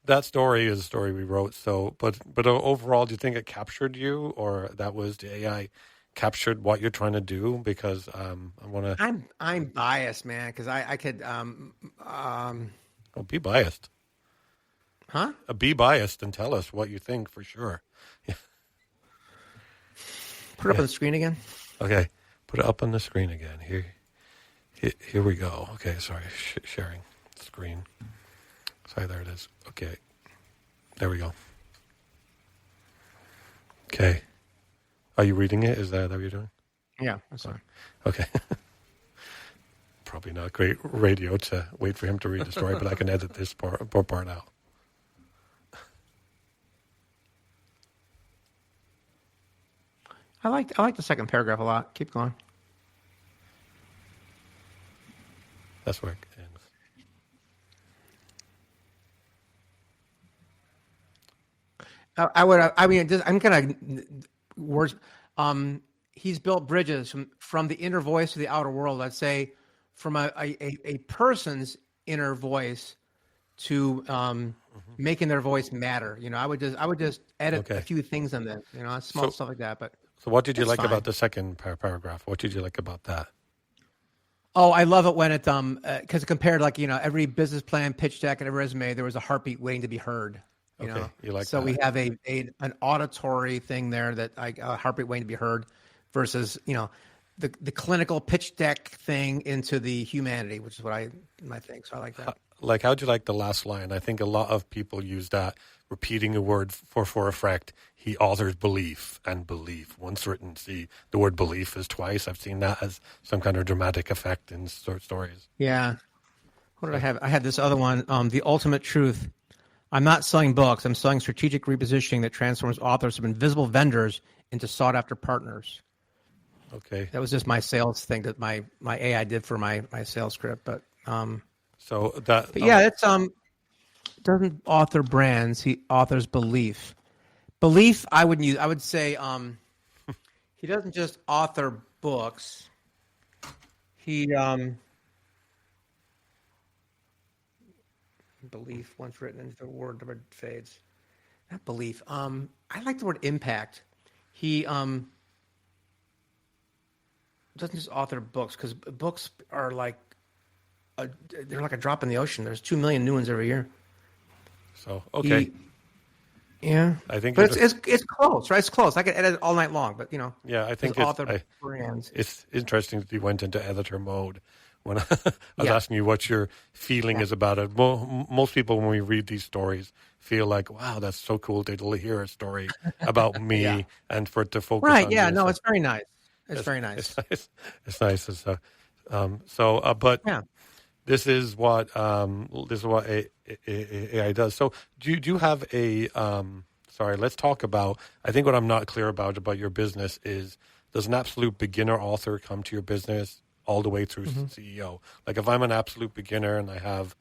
that story is a story we wrote. So, but overall, do you think it captured you, or that was the AI captured what you're trying to do? Because I want to. I'm biased, man, because I could. Be biased. Huh? Be biased and tell us what you think for sure. Yeah. Put it up on the screen again. Okay, put it up on the screen again. Here we go. Okay, sorry, sharing screen. Sorry, there it is. Okay, there we go. Okay. Are you reading it? Is that what you're doing? Yeah, I'm sorry. Okay. Probably not great radio to wait for him to read the story, but I can edit this part out. I like the second paragraph a lot. Keep going. That's where it ends. I'm gonna words. He's built bridges from the inner voice to the outer world. I'd say from a person's inner voice to making their voice matter. I would just edit a few things on that. Small stuff like that. But so, what did you like about the second paragraph? What did you like about that? Oh, I love it when it because it compared every business plan, pitch deck, and a resume. There was a heartbeat waiting to be heard. You like so that. We have an auditory thing there that a heartbeat waiting to be heard versus the clinical pitch deck thing into the humanity, which is what I think. So I like that. How'd you like the last line? I think a lot of people use that, repeating a word for effect. He authors belief and belief. Once written, see the word belief is twice. I've seen that as some kind of dramatic effect in stories. Yeah. What did I have? I had this other one, The Ultimate Truth. I'm not selling books. I'm selling strategic repositioning that transforms authors from invisible vendors into sought-after partners. Okay. That was just my sales thing that my AI did for my sales script. But it's doesn't author brands. He authors belief. Belief. I would say he doesn't just author books. He belief once written into the word never fades. Not belief. I like the word impact. He doesn't just author books because books are they're like a drop in the ocean. There's 2 million new ones every year. So okay. Yeah, I think but it's close, right? It's close. I could edit all night long, but yeah, I think it's interesting that you went into editor mode when I was asking you what your feeling is about it. Most people, when we read these stories, feel like, wow, that's so cool to hear a story about me and for it to focus on yeah, you. no, it's very nice. It's very nice. It's nice. But this is what AI does. So do you have a sorry, let's talk about, I think what I'm not clear about your business is, does an absolute beginner author come to your business all the way through CEO? Like if I'm an absolute beginner and I have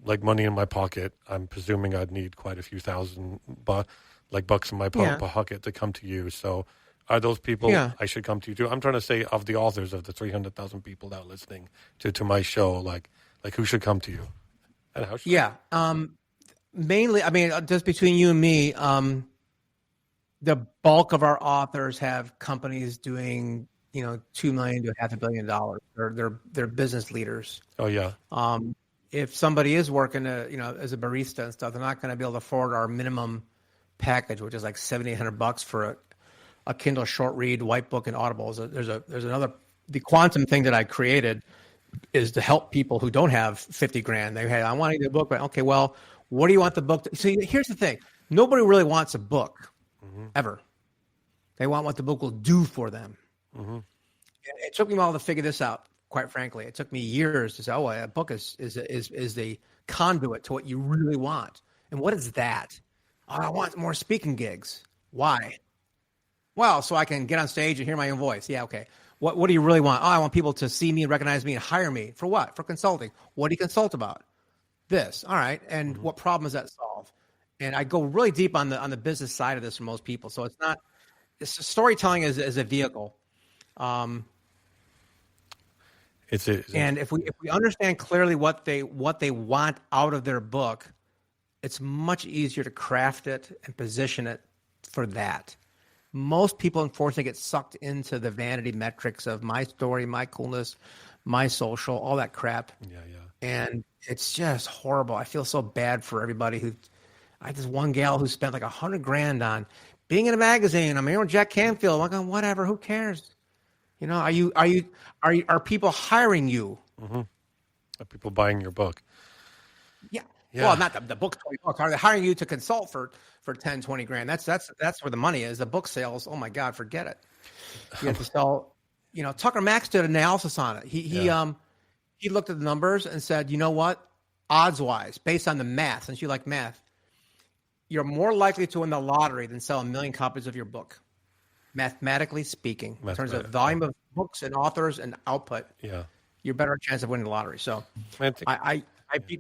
like money in my pocket, I'm presuming I'd need quite a few thousand bucks in my pocket to come to you. So are those people I should come to you too? I'm trying to say, of the authors, of the 300,000 people that are listening to my show, like who should come to you and how should mainly, I mean, just between you and me, the bulk of our authors have companies doing, $2 million to $500 million. They're business leaders. Oh yeah. If somebody is working, as a barista and stuff, they're not going to be able to afford our minimum package, which is like $700-800 for a Kindle short read, white book, and Audible. There's another, the quantum thing that I created is to help people who don't have 50 grand. They I want to get a book, but okay, well, what do you want the book to? See, here's the thing. Nobody really wants a book ever. They want what the book will do for them. It took me a while to figure this out, quite frankly. It took me years to say, a book is the conduit to what you really want. And what is that? Oh, I want more speaking gigs. Why? Well, so I can get on stage and hear my own voice. Yeah, okay. What do you really want? Oh, I want people to see me and recognize me and hire me. For what? For consulting. What do you consult about? This. All right. And what problem does that solve? And I go really deep on the business side of this for most people. So it's storytelling is a vehicle. And if we understand clearly what they want out of their book, it's much easier to craft it and position it for that. Most people, unfortunately, get sucked into the vanity metrics of my story, my coolness, my social, all that crap. Yeah. And it's just horrible. I feel so bad for everybody I had this one gal who spent like $100,000 on being in a magazine. I'm here with Jack Canfield. I'm like, whatever, who cares? Are people hiring you? Are people buying your book? Yeah. Well, not the book. Are they hiring you to consult for 10, 20 grand? That's where the money is. The book sales. Oh my God, forget it. You have to sell. Tucker Max did an analysis on it. He looked at the numbers and said, you know what? Odds wise, based on the math, since you like math, you're more likely to win the lottery than sell 1 million copies of your book. Mathematically speaking, in terms of volume of books and authors and output, you're better chance of winning the lottery. So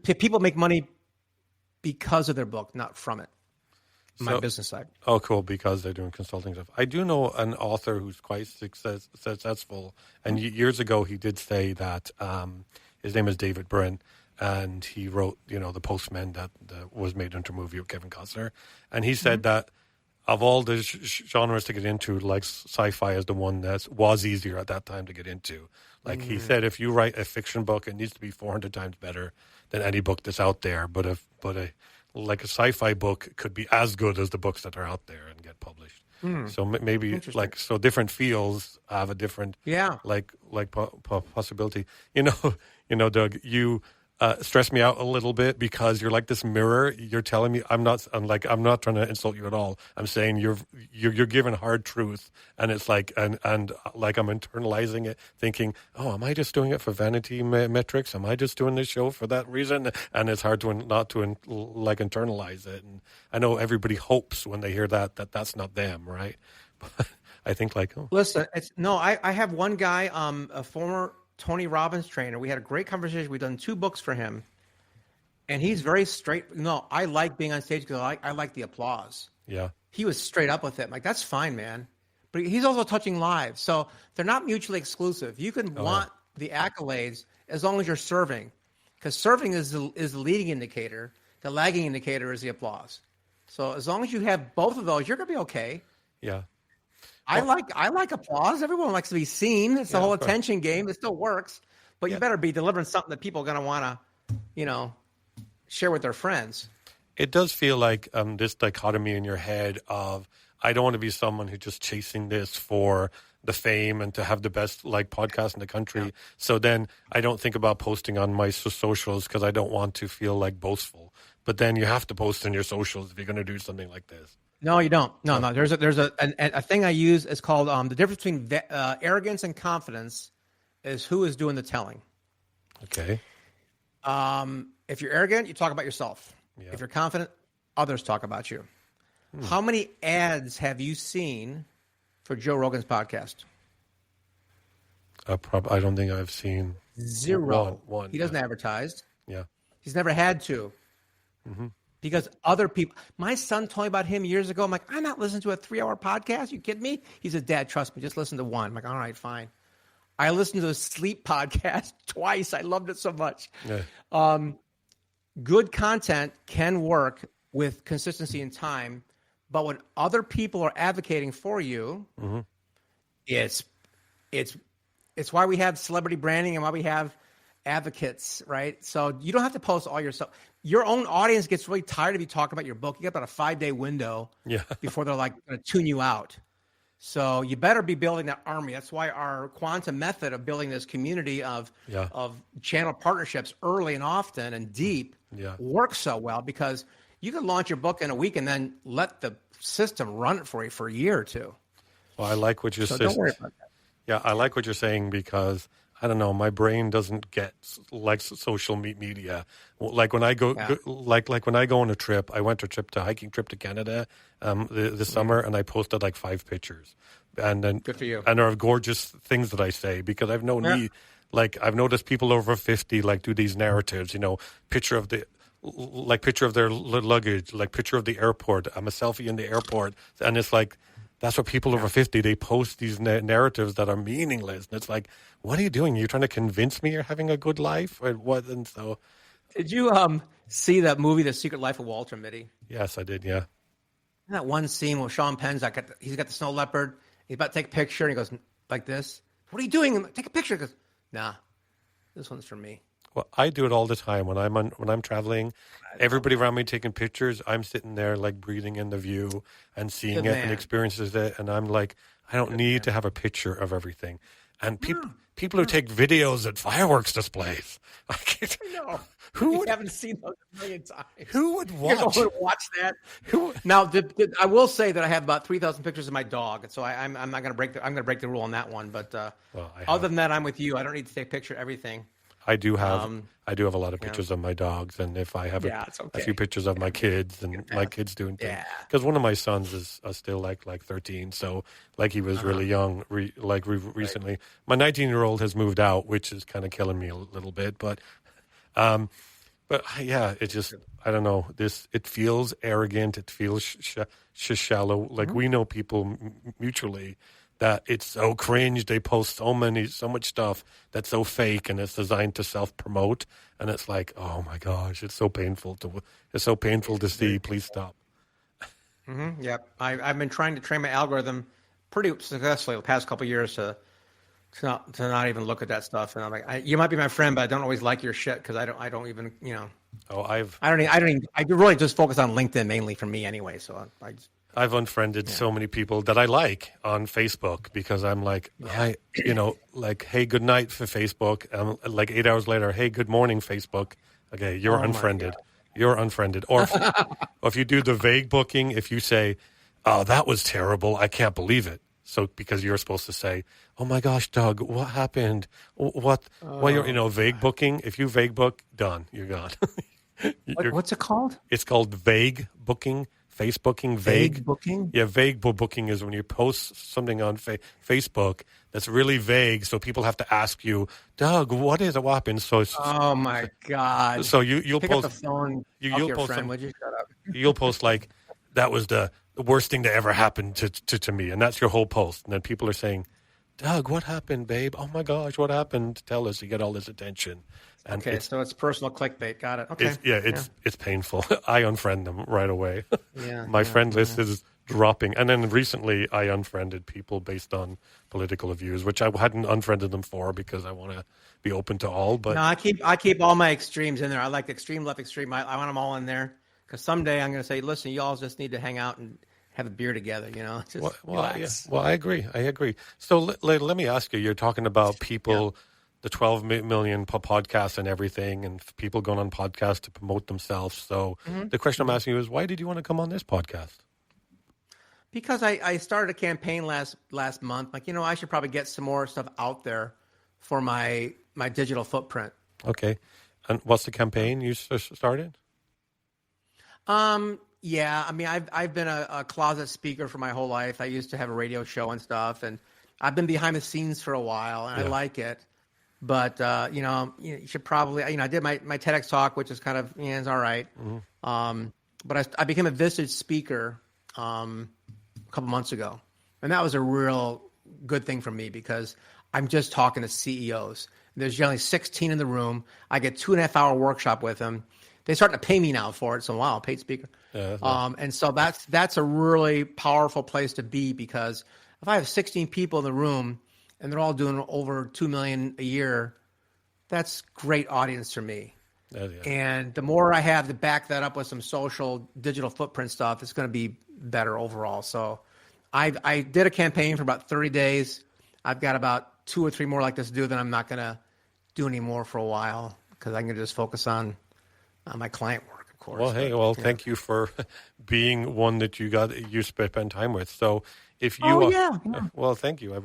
people make money because of their book, not from it. My business side. Oh, cool, because they're doing consulting stuff. I do know an author who's quite successful, and years ago he did say that his name is David Brin, and he wrote, The Postman that was made into a movie with Kevin Costner, and he said that of all the genres to get into, like sci-fi is the one that was easier at that time to get into. Like he said, if you write a fiction book, it needs to be 400 times better than any book that's out there. But a sci-fi book could be as good as the books that are out there and get published. So maybe so different fields have a different possibility. Doug, you stress me out a little bit because you're like this mirror. You're telling me I'm not trying to insult you at all. I'm saying you're given hard truth, and it's like and like I'm internalizing it, thinking, oh, am I just doing it for vanity metrics? Am I just doing this show for that reason? And it's hard to not to internalize it. And I know everybody hopes when they hear that's not them, right? But I think listen, I have one guy, a former Tony Robbins trainer. We had a great conversation. We've done 2 books for him, and he's very straight. No, I like being on stage because I like the applause. Yeah, he was straight up with it. Like, that's fine, man. But he's also touching lives, so they're not mutually exclusive. You can want the accolades as long as you're serving, because serving is the leading indicator. The lagging indicator is the applause. So as long as you have both of those, you're gonna be okay. Yeah. I like applause. Everyone likes to be seen. It's the whole attention game. It still works, but you better be delivering something that people are going to want to, share with their friends. It does feel like this dichotomy in your head of, I don't want to be someone who's just chasing this for the fame and to have the best like podcast in the country. Yeah. So then I don't think about posting on my socials because I don't want to feel like boastful. But then you have to post on your socials if you're going to do something like this. No, you don't. No. There's a thing I use. It's called the difference between arrogance and confidence is who is doing the telling. Okay. If you're arrogant, you talk about yourself. Yeah. If you're confident, others talk about you. How many ads have you seen for Joe Rogan's podcast? I don't think I've seen 0. One. He doesn't advertise. Yeah. He's never had to. Mm-hmm. Because other people, my son told me about him years ago. I'm like, I'm not listening to a 3-hour podcast. You kidding me? He said, Dad, trust me, just listen to one. I'm like, all right, fine. I listened to a sleep podcast twice. I loved it so much. Yeah. Good content can work with consistency and time, but when other people are advocating for you, mm-hmm. it's why we have celebrity branding and why we have advocates, right? So you don't have to post all your stuff. Your own audience gets really tired of you talking about your book. You got about a 5-day window before they're like going to tune you out. So you better be building that army. That's why our quantum method of building this community of channel partnerships early and often and deep works so well, because you can launch your book in a week and then let the system run it for you for a year or two. Well, I like what you're saying. Don't worry about that. Yeah, I like what you're saying because I don't know, my brain doesn't get like social media. Like when I go, like when I go on a trip, I went on a hiking trip to Canada this summer, and I posted like 5 pictures, and then good for you. And there are gorgeous things that I say because I've no need. Like I've noticed people over 50 like do these narratives, picture of their luggage, like picture of the airport. I'm a selfie in the airport, and it's like. That's what people over 50, they post these narratives that are meaningless. And it's like, what are you doing? You're trying to convince me you're having a good life? Or what? And so, did you see that movie, The Secret Life of Walter Mitty? Yes, I did, yeah. That one scene where Sean Penn's he's got the snow leopard. He's about to take a picture, and he goes like this. What are you doing? Take a picture. He goes, nah, this one's for me. Well, I do it all the time when I'm traveling. Everybody around me taking pictures. I'm sitting there like breathing in the view and seeing it and experiencing it. And I'm like, I don't need to have a picture of everything. And people who take videos at fireworks displays. I know. You haven't seen those a million times. Who would watch? You're watch that. Now, I will say that I have about 3,000 pictures of my dog, so I'm not going to break. I'm going to break the rule on that one. But other than that, I'm with you. I don't need to take a picture of everything. I do have a lot of pictures of my dogs, and if I have a few pictures of my kids and my kids doing things, because one of my sons is still like 13, so like he was really young, recently. Right. My 19-year-old has moved out, which is kind of killing me a little bit, but it just I don't know. It feels arrogant. It feels shallow. Like we know people mutually. That it's so cringe. They post so much stuff that's so fake, and it's designed to self-promote. And it's like, oh my gosh, it's so painful to see. Please stop. Mm-hmm. Yep, I've been trying to train my algorithm pretty successfully the past couple of years to not even look at that stuff. And I'm like, you might be my friend, but I don't always like your shit because I don't even. I really just focus on LinkedIn mainly for me anyway. So I've unfriended so many people that I like on Facebook because I'm like, hey, good night for Facebook. Like 8 hours later, hey, good morning, Facebook. Okay, you're unfriended. You're unfriended. Or if you do the vague booking, if you say, oh, that was terrible, I can't believe it. So because you're supposed to say, oh my gosh, Doug, what happened? You're vague booking. If you vague book, done, you're gone. What's it called? It's called vague booking. Facebooking, vague booking? Yeah, vague booking is when you post something on Facebook that's really vague, so people have to ask you, Doug, what is it? What happened? So oh my God! So you'll pick post up the phone. You'll post friend, would you shut up? You'll post like that was the worst thing that ever happened to me, and that's your whole post. And then people are saying, Doug, what happened, babe? Oh my gosh, what happened? Tell us. You get all this attention. And so it's personal clickbait. Got it. Okay. It's painful. I unfriend them right away. My friend list is dropping. And then recently I unfriended people based on political views, which I hadn't unfriended them for because I want to be open to all. But no, I keep all my extremes in there. I like extreme left, extreme. I want them all in there Because someday I'm going to say, listen, you all just need to hang out and have a beer together, just relax. I agree. So let me ask you, you're talking about people, the 12 million podcasts and everything, and people going on podcasts to promote themselves. So the question I'm asking you is, why did you want to come on this podcast? Because I started a campaign last month. Like, I should probably get some more stuff out there for my digital footprint. Okay. And what's the campaign you started? Yeah, I mean, I've been a closet speaker for my whole life. I used to have a radio show and stuff, and I've been behind the scenes for a while, and I like it. But you should probably, I did my TEDx talk, which is kind of, it's all right. But I became a visited speaker a couple months ago, and that was a real good thing for me because I'm just talking to CEOs. There's generally 16 in the room. I get 2.5 hour workshop with them. They're starting to pay me now for it. So wow, paid speaker. Yeah, and so that's a really powerful place to be because if I have 16 people in the room and they're all doing over 2 million a year, that's great audience for me. Yeah. And the more I have to back that up with some social digital footprint stuff, it's going to be better overall. So I did a campaign for about 30 days. I've got about 2 or 3 more like this to do. Then I'm not going to do any more for a while because I can just focus on my client work, of course. Well, hey, thank you for being one that you spend time with. So if you, well, thank you. I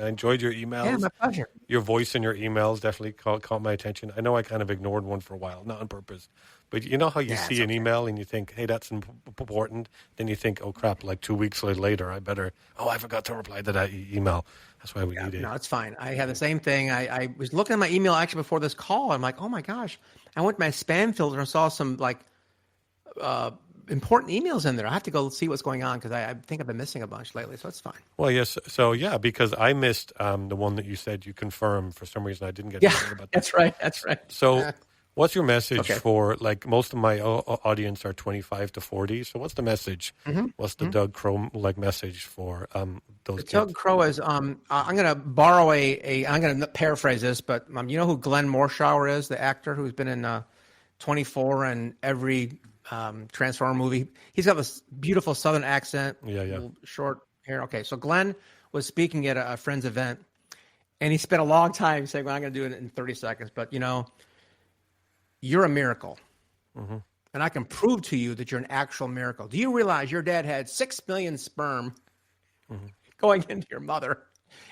enjoyed your emails. Yeah, my pleasure. Your voice in your emails definitely caught my attention. I know I kind of ignored one for a while, not on purpose, but you know how you see an email and you think, hey, that's important. Then you think, oh crap, like 2 weeks later, I forgot to reply to that email. That's why we need it. No, it's fine. I had the same thing. I was looking at my email actually before this call. I'm like, oh my gosh. I went to my spam filter and saw some important emails in there. I have to go see what's going on because I think I've been missing a bunch lately, so it's fine. Well, yes. So, because I missed the one that you said you confirmed. For some reason, I didn't get to hear about that. That's right. So what's your message for, most of my audience are 25 to 40. So what's the message? What's the Doug Crowe message for those kids? Doug Crowe is, I'm going to borrow I'm going to paraphrase this, but you know who Glenn Morshower is, the actor who's been in 24 and every Transformer movie. He's got this beautiful Southern accent, short hair. Okay, so Glenn was speaking at a friend's event, and he spent a long time saying, well, I'm going to do it in 30 seconds, but you're a miracle. And I can prove to you that you're an actual miracle. Do you realize your dad had 6 million sperm going into your mother?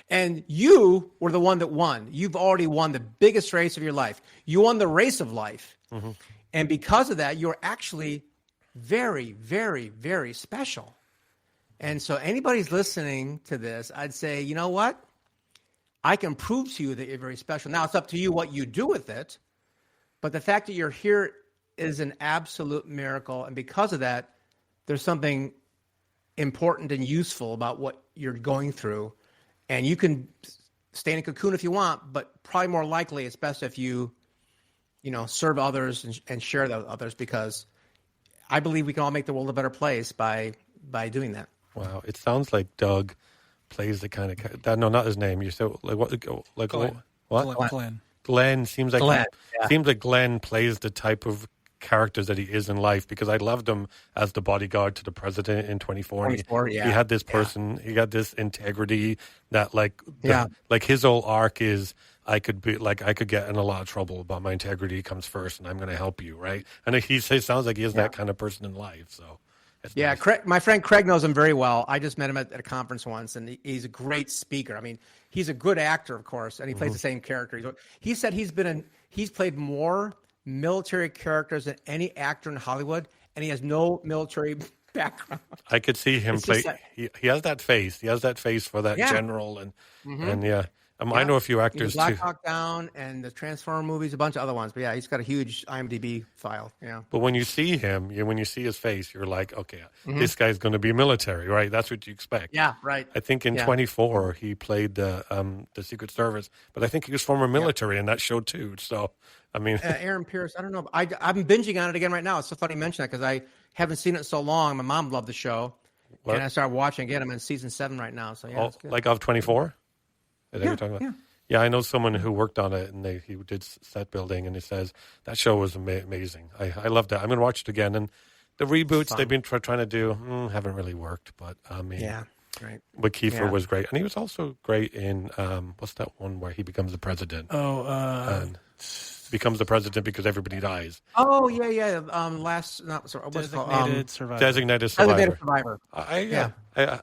And you were the one that won. You've already won the biggest race of your life. You won the race of life. And because of that, you're actually very, very, very special. And so anybody's listening to this, I'd say, you know what? I can prove to you that you're very special. Now, it's up to you what you do with it. But the fact that you're here is an absolute miracle. And because of that, there's something important and useful about what you're going through. And you can stay in a cocoon if you want, but probably more likely it's best if you serve others and share that with others, because I believe we can all make the world a better place by doing that. Wow. It sounds like Doug plays the kind of, no, not his name. You said Glenn. Glenn seems like Glenn plays the type of characters that he is in life, because I loved him as the bodyguard to the president in 24. He had this person, he got this integrity that like his whole arc is, I could get in a lot of trouble, but my integrity comes first and I'm going to help you. Right. And he sounds like he is that kind of person in life. So nice. Craig, my friend Craig knows him very well. I just met him at a conference once, and he's a great speaker. I mean, he's a good actor, of course, and he plays the same character. He said he's played more military characters than any actor in Hollywood, and he has no military background. I could see him play. He has that face. He has that face for that general, and I know a few actors too. Black Hawk Down and the Transformer movies, a bunch of other ones. But he's got a huge IMDb file. Yeah. But when you see him, when you see his face, you're like, okay, this guy's going to be military, right? That's what you expect. Yeah, right. I think in 24 he played the Secret Service, but I think he was former military in that show too. So I mean, Aaron Pierce. I don't know. I'm binging on it again right now. It's so funny you mention that because I haven't seen it in so long. My mom loved the show, and I started watching again. I'm in season 7 right now. So it's good. Like of 24. Is that what you're talking about? Yeah, I know someone who worked on it, and he did set building, and he says that show was amazing. I loved it. I'm going to watch it again. And the reboots they've been trying to do haven't really worked. But I mean, Yeah, right. but Kiefer was great, and he was also great in what's that one where he becomes the president? And becomes the president because everybody dies. Oh yeah. What's it called? Designated Survivor. Designated Survivor. Designated Survivor.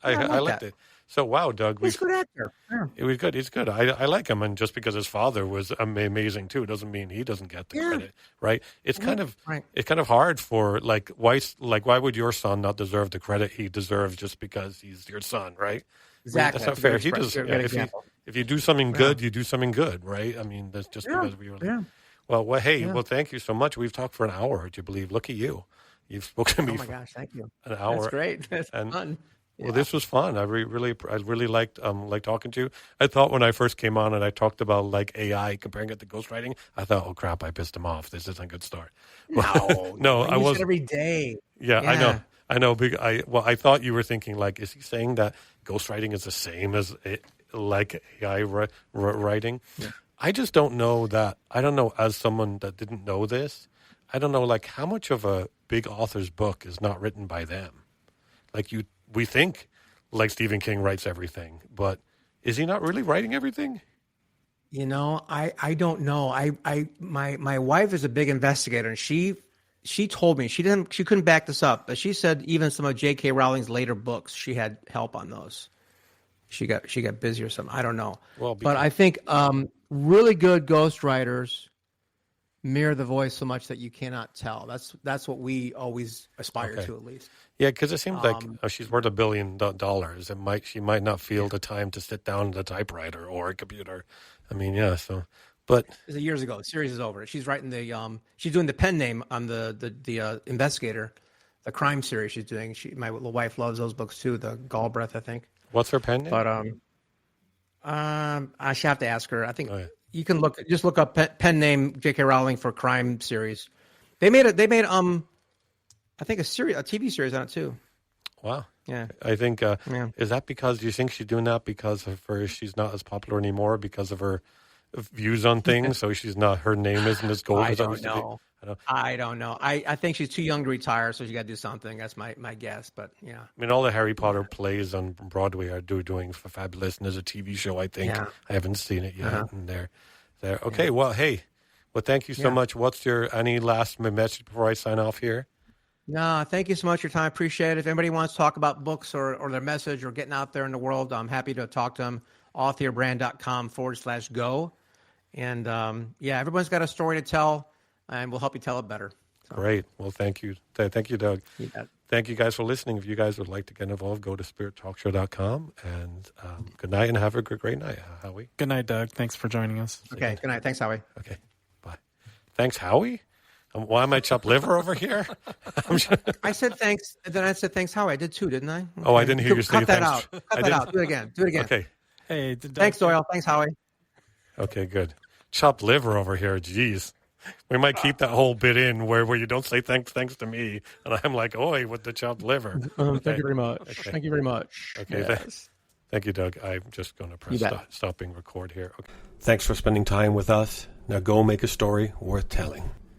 I liked it. So wow, Doug, He's a good actor. Yeah. it was good. He's good. I like him, and just because his father was amazing too doesn't mean he doesn't get the credit, right? It's kind of it's kind of hard for why would your son not deserve the credit he deserves just because he's your son, right? Exactly. That's not fair. He does. If you do something good, you do something good, right? I mean, that's just because we were. Well, hey, thank you so much. We've talked for an hour. Do you believe? Look at you. You've spoken to me. Oh my gosh, thank you. An hour. That's great. That's fun. Well, this was fun. I really liked talking to you. I thought when I first came on and I talked about like AI comparing it to ghostwriting, I thought, oh crap, I pissed him off. This isn't a good start. No, I was every day. Yeah, I know. I thought you were thinking like, is he saying that ghostwriting is the same as like AI writing? Yeah. I just don't know that. I don't know, as someone that didn't know this, I don't know like how much of a big author's book is not written by them. Like we think like Stephen King writes everything, but is he not really writing everything? You know, I don't know. My wife is a big investigator, and she told me she couldn't back this up, but she said even some of J.K. Rowling's later books, she had help on those. She got busy or something. I don't know. Well, but I think really good ghostwriters mirror the voice so much that you cannot tell. That's what we always aspire to, at least. Yeah, because it seems like she's worth $1 billion. She might not feel the time to sit down at a typewriter or a computer. I mean, yeah. So, but this is years ago. The series is over. She's writing she's doing the pen name on the investigator, the crime series she's doing. My little wife loves those books too. The Galbraith, I think. What's her pen name? But I should have to ask her. I think you can look up pen name J.K. Rowling for crime series. They made I think a TV series on it too. Wow. Yeah. I think is that because do you think she's doing that because of she's not as popular anymore because of her views on things? So her name isn't as gold as it used to be. I don't know. I think she's too young to retire, so she got to do something. That's my guess. But yeah. I mean, all the Harry Potter plays on Broadway are doing fabulous, and there's a TV show. I think I haven't seen it yet. And there. Okay. Yeah. Well, hey. Well, thank you so much. What's any last message before I sign off here? No, thank you so much for your time. I appreciate it. If anybody wants to talk about books or their message or getting out there in the world, I'm happy to talk to them. authorbrand.com/go. And everyone's got a story to tell, and we'll help you tell it better. So. Great. Well, thank you. Thank you, Doug. You bet. Thank you guys for listening. If you guys would like to get involved, go to spirittalkshow.com. And good night and have a great night, Howie. Good night, Doug. Thanks for joining us. Okay. Good night. Thanks, Howie. Okay. Bye. Thanks, Howie? Why am I chopped liver over here? I said thanks. Then I said thanks, Howie. I did too, didn't I? Okay. Oh, I didn't hear you say thanks. Cut that out. Do it again. Okay. Hey, thanks, Doyle. Thanks, Howie. Okay, good. Chopped liver over here. Jeez. We might keep that whole bit in where you don't say thanks to me. And I'm like, oi, with the chopped liver. Thank you very much. Okay. Thank you very much. Okay. Yes. Thank you, Doug. I'm just going to press stopping record here. Okay. Thanks for spending time with us. Now go make a story worth telling.